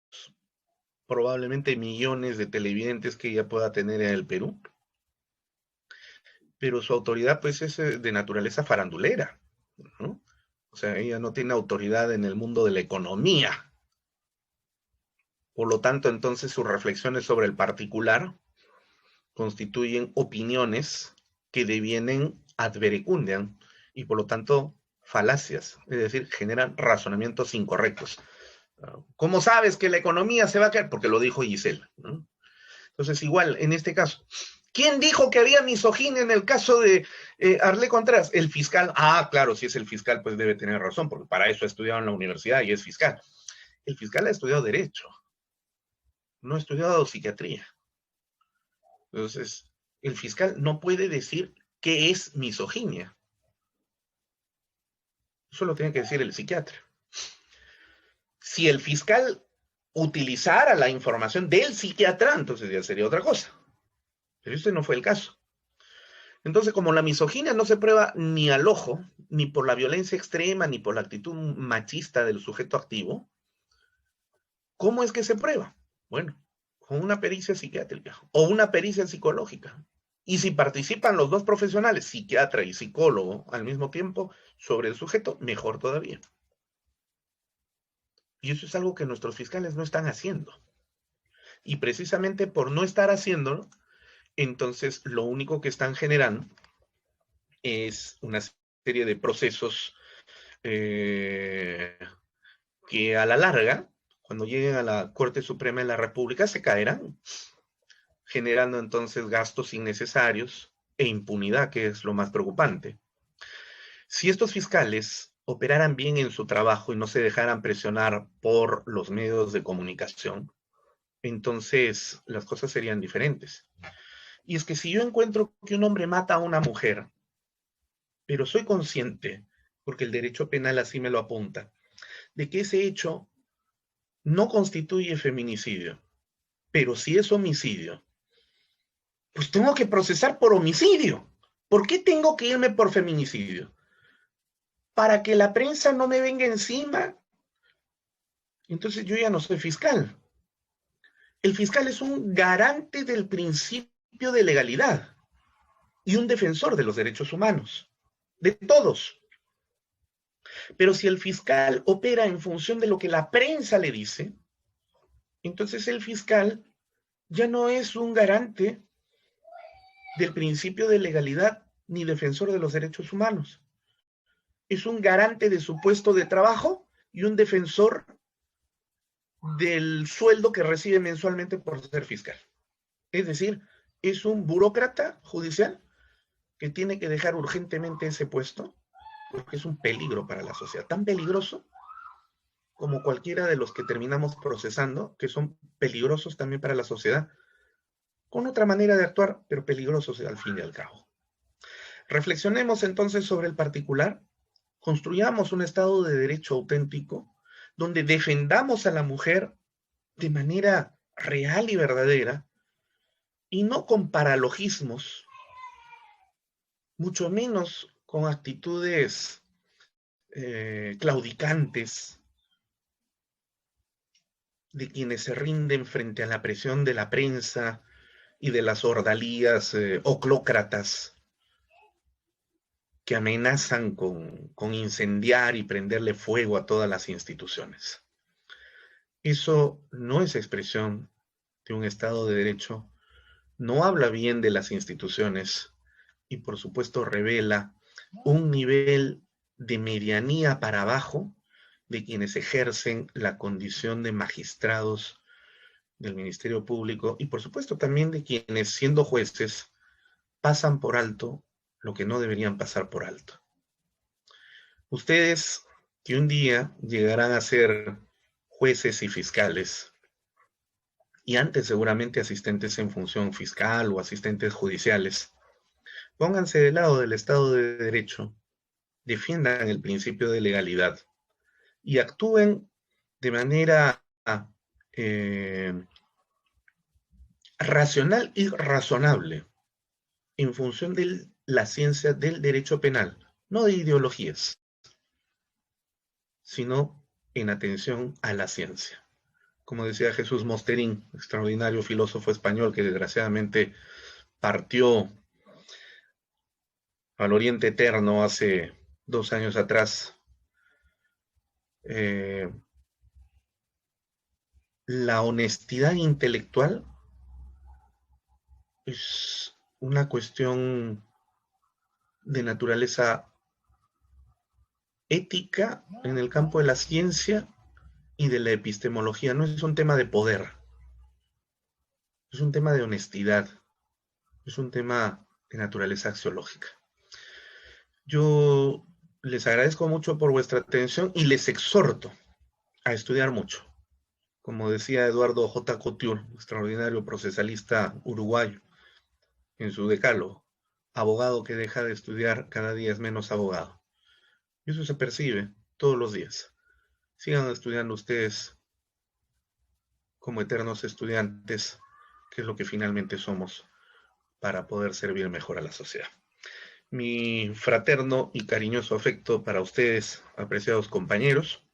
probablemente millones de televidentes que ella pueda tener en el Perú. Pero su autoridad pues es de naturaleza farandulera, ¿no? O sea, ella no tiene autoridad en el mundo de la economía. Por lo tanto, entonces sus reflexiones sobre el particular constituyen opiniones que devienen ad verecundiam y por lo tanto falacias, es decir, generan razonamientos incorrectos. ¿Cómo sabes que la economía se va a caer? Porque lo dijo Gisela, ¿no? Entonces, igual, en este caso, ¿quién dijo que había misoginia en el caso de Arlet Contreras? El fiscal. Ah, claro, si es el fiscal, pues debe tener razón, porque para eso ha estudiado en la universidad y es fiscal. El fiscal ha estudiado Derecho, no ha estudiado psiquiatría. Entonces, el fiscal no puede decir qué es misoginia. Eso lo tiene que decir el psiquiatra. Si el fiscal utilizara la información del psiquiatra, entonces ya sería otra cosa. Pero ese no fue el caso. Entonces, como la misoginia no se prueba ni al ojo, ni por la violencia extrema, ni por la actitud machista del sujeto activo, ¿cómo es que se prueba? Bueno, con una pericia psiquiátrica o una pericia psicológica. Y si participan los dos profesionales, psiquiatra y psicólogo, al mismo tiempo, sobre el sujeto, mejor todavía. Y eso es algo que nuestros fiscales no están haciendo. Y precisamente por no estar haciéndolo, entonces lo único que están generando es una serie de procesos que a la larga, cuando lleguen a la Corte Suprema de la República, se caerán, generando entonces gastos innecesarios e impunidad, que es lo más preocupante. Si estos fiscales operaran bien en su trabajo y no se dejaran presionar por los medios de comunicación, entonces las cosas serían diferentes. Y es que si yo encuentro que un hombre mata a una mujer, pero soy consciente, porque el derecho penal así me lo apunta, de que ese hecho no constituye feminicidio, pero sí es homicidio, pues tengo que procesar por homicidio. ¿Por qué tengo que irme por feminicidio? Para que la prensa no me venga encima. Entonces yo ya no soy fiscal. El fiscal es un garante del principio de legalidad y un defensor de los derechos humanos, de todos. Pero si el fiscal opera en función de lo que la prensa le dice, entonces el fiscal ya no es un garante del principio de legalidad ni defensor de los derechos humanos. Es un garante de su puesto de trabajo y un defensor del sueldo que recibe mensualmente por ser fiscal. Es decir, es un burócrata judicial que tiene que dejar urgentemente ese puesto porque es un peligro para la sociedad, tan peligroso como cualquiera de los que terminamos procesando, que son peligrosos también para la sociedad, con otra manera de actuar, pero peligrosos al fin y al cabo. Reflexionemos entonces sobre el particular, construyamos un Estado de Derecho auténtico, donde defendamos a la mujer de manera real y verdadera, y no con paralogismos, mucho menos con actitudes claudicantes de quienes se rinden frente a la presión de la prensa y de las ordalías oclócratas que amenazan con incendiar y prenderle fuego a todas las instituciones. Eso no es expresión de un Estado de Derecho no habla bien de las instituciones y por supuesto revela un nivel de medianía para abajo de quienes ejercen la condición de magistrados del Ministerio Público y por supuesto también de quienes siendo jueces pasan por alto lo que no deberían pasar por alto. Ustedes que un día llegarán a ser jueces y fiscales, y antes seguramente asistentes en función fiscal o asistentes judiciales, pónganse del lado del Estado de Derecho, defiendan el principio de legalidad y actúen de manera racional y razonable en función de la ciencia del derecho penal, no de ideologías, sino en atención a la ciencia. Como decía Jesús Mosterín, extraordinario filósofo español que desgraciadamente partió al Oriente Eterno hace 2 años atrás, la honestidad intelectual es una cuestión de naturaleza ética en el campo de la ciencia y de la epistemología. No es un tema de poder, es un tema de honestidad, es un tema de naturaleza axiológica. Yo les agradezco mucho por vuestra atención y les exhorto a estudiar mucho. Como decía Eduardo J. Couture, extraordinario procesalista uruguayo, en su decálogo, abogado que deja de estudiar cada día es menos abogado. Y eso se percibe todos los días. Sigan estudiando ustedes como eternos estudiantes, que es lo que finalmente somos, para poder servir mejor a la sociedad. Mi fraterno y cariñoso afecto para ustedes, apreciados compañeros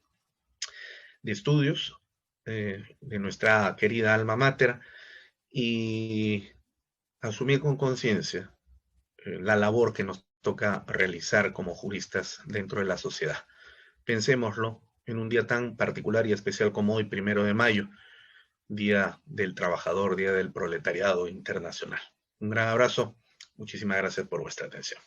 de estudios de nuestra querida alma mater, y asumir con conciencia la labor que nos toca realizar como juristas dentro de la sociedad. Pensémoslo en un día tan particular y especial como hoy, 1 de mayo, Día del Trabajador, Día del Proletariado Internacional. Un gran abrazo. Muchísimas gracias por vuestra atención.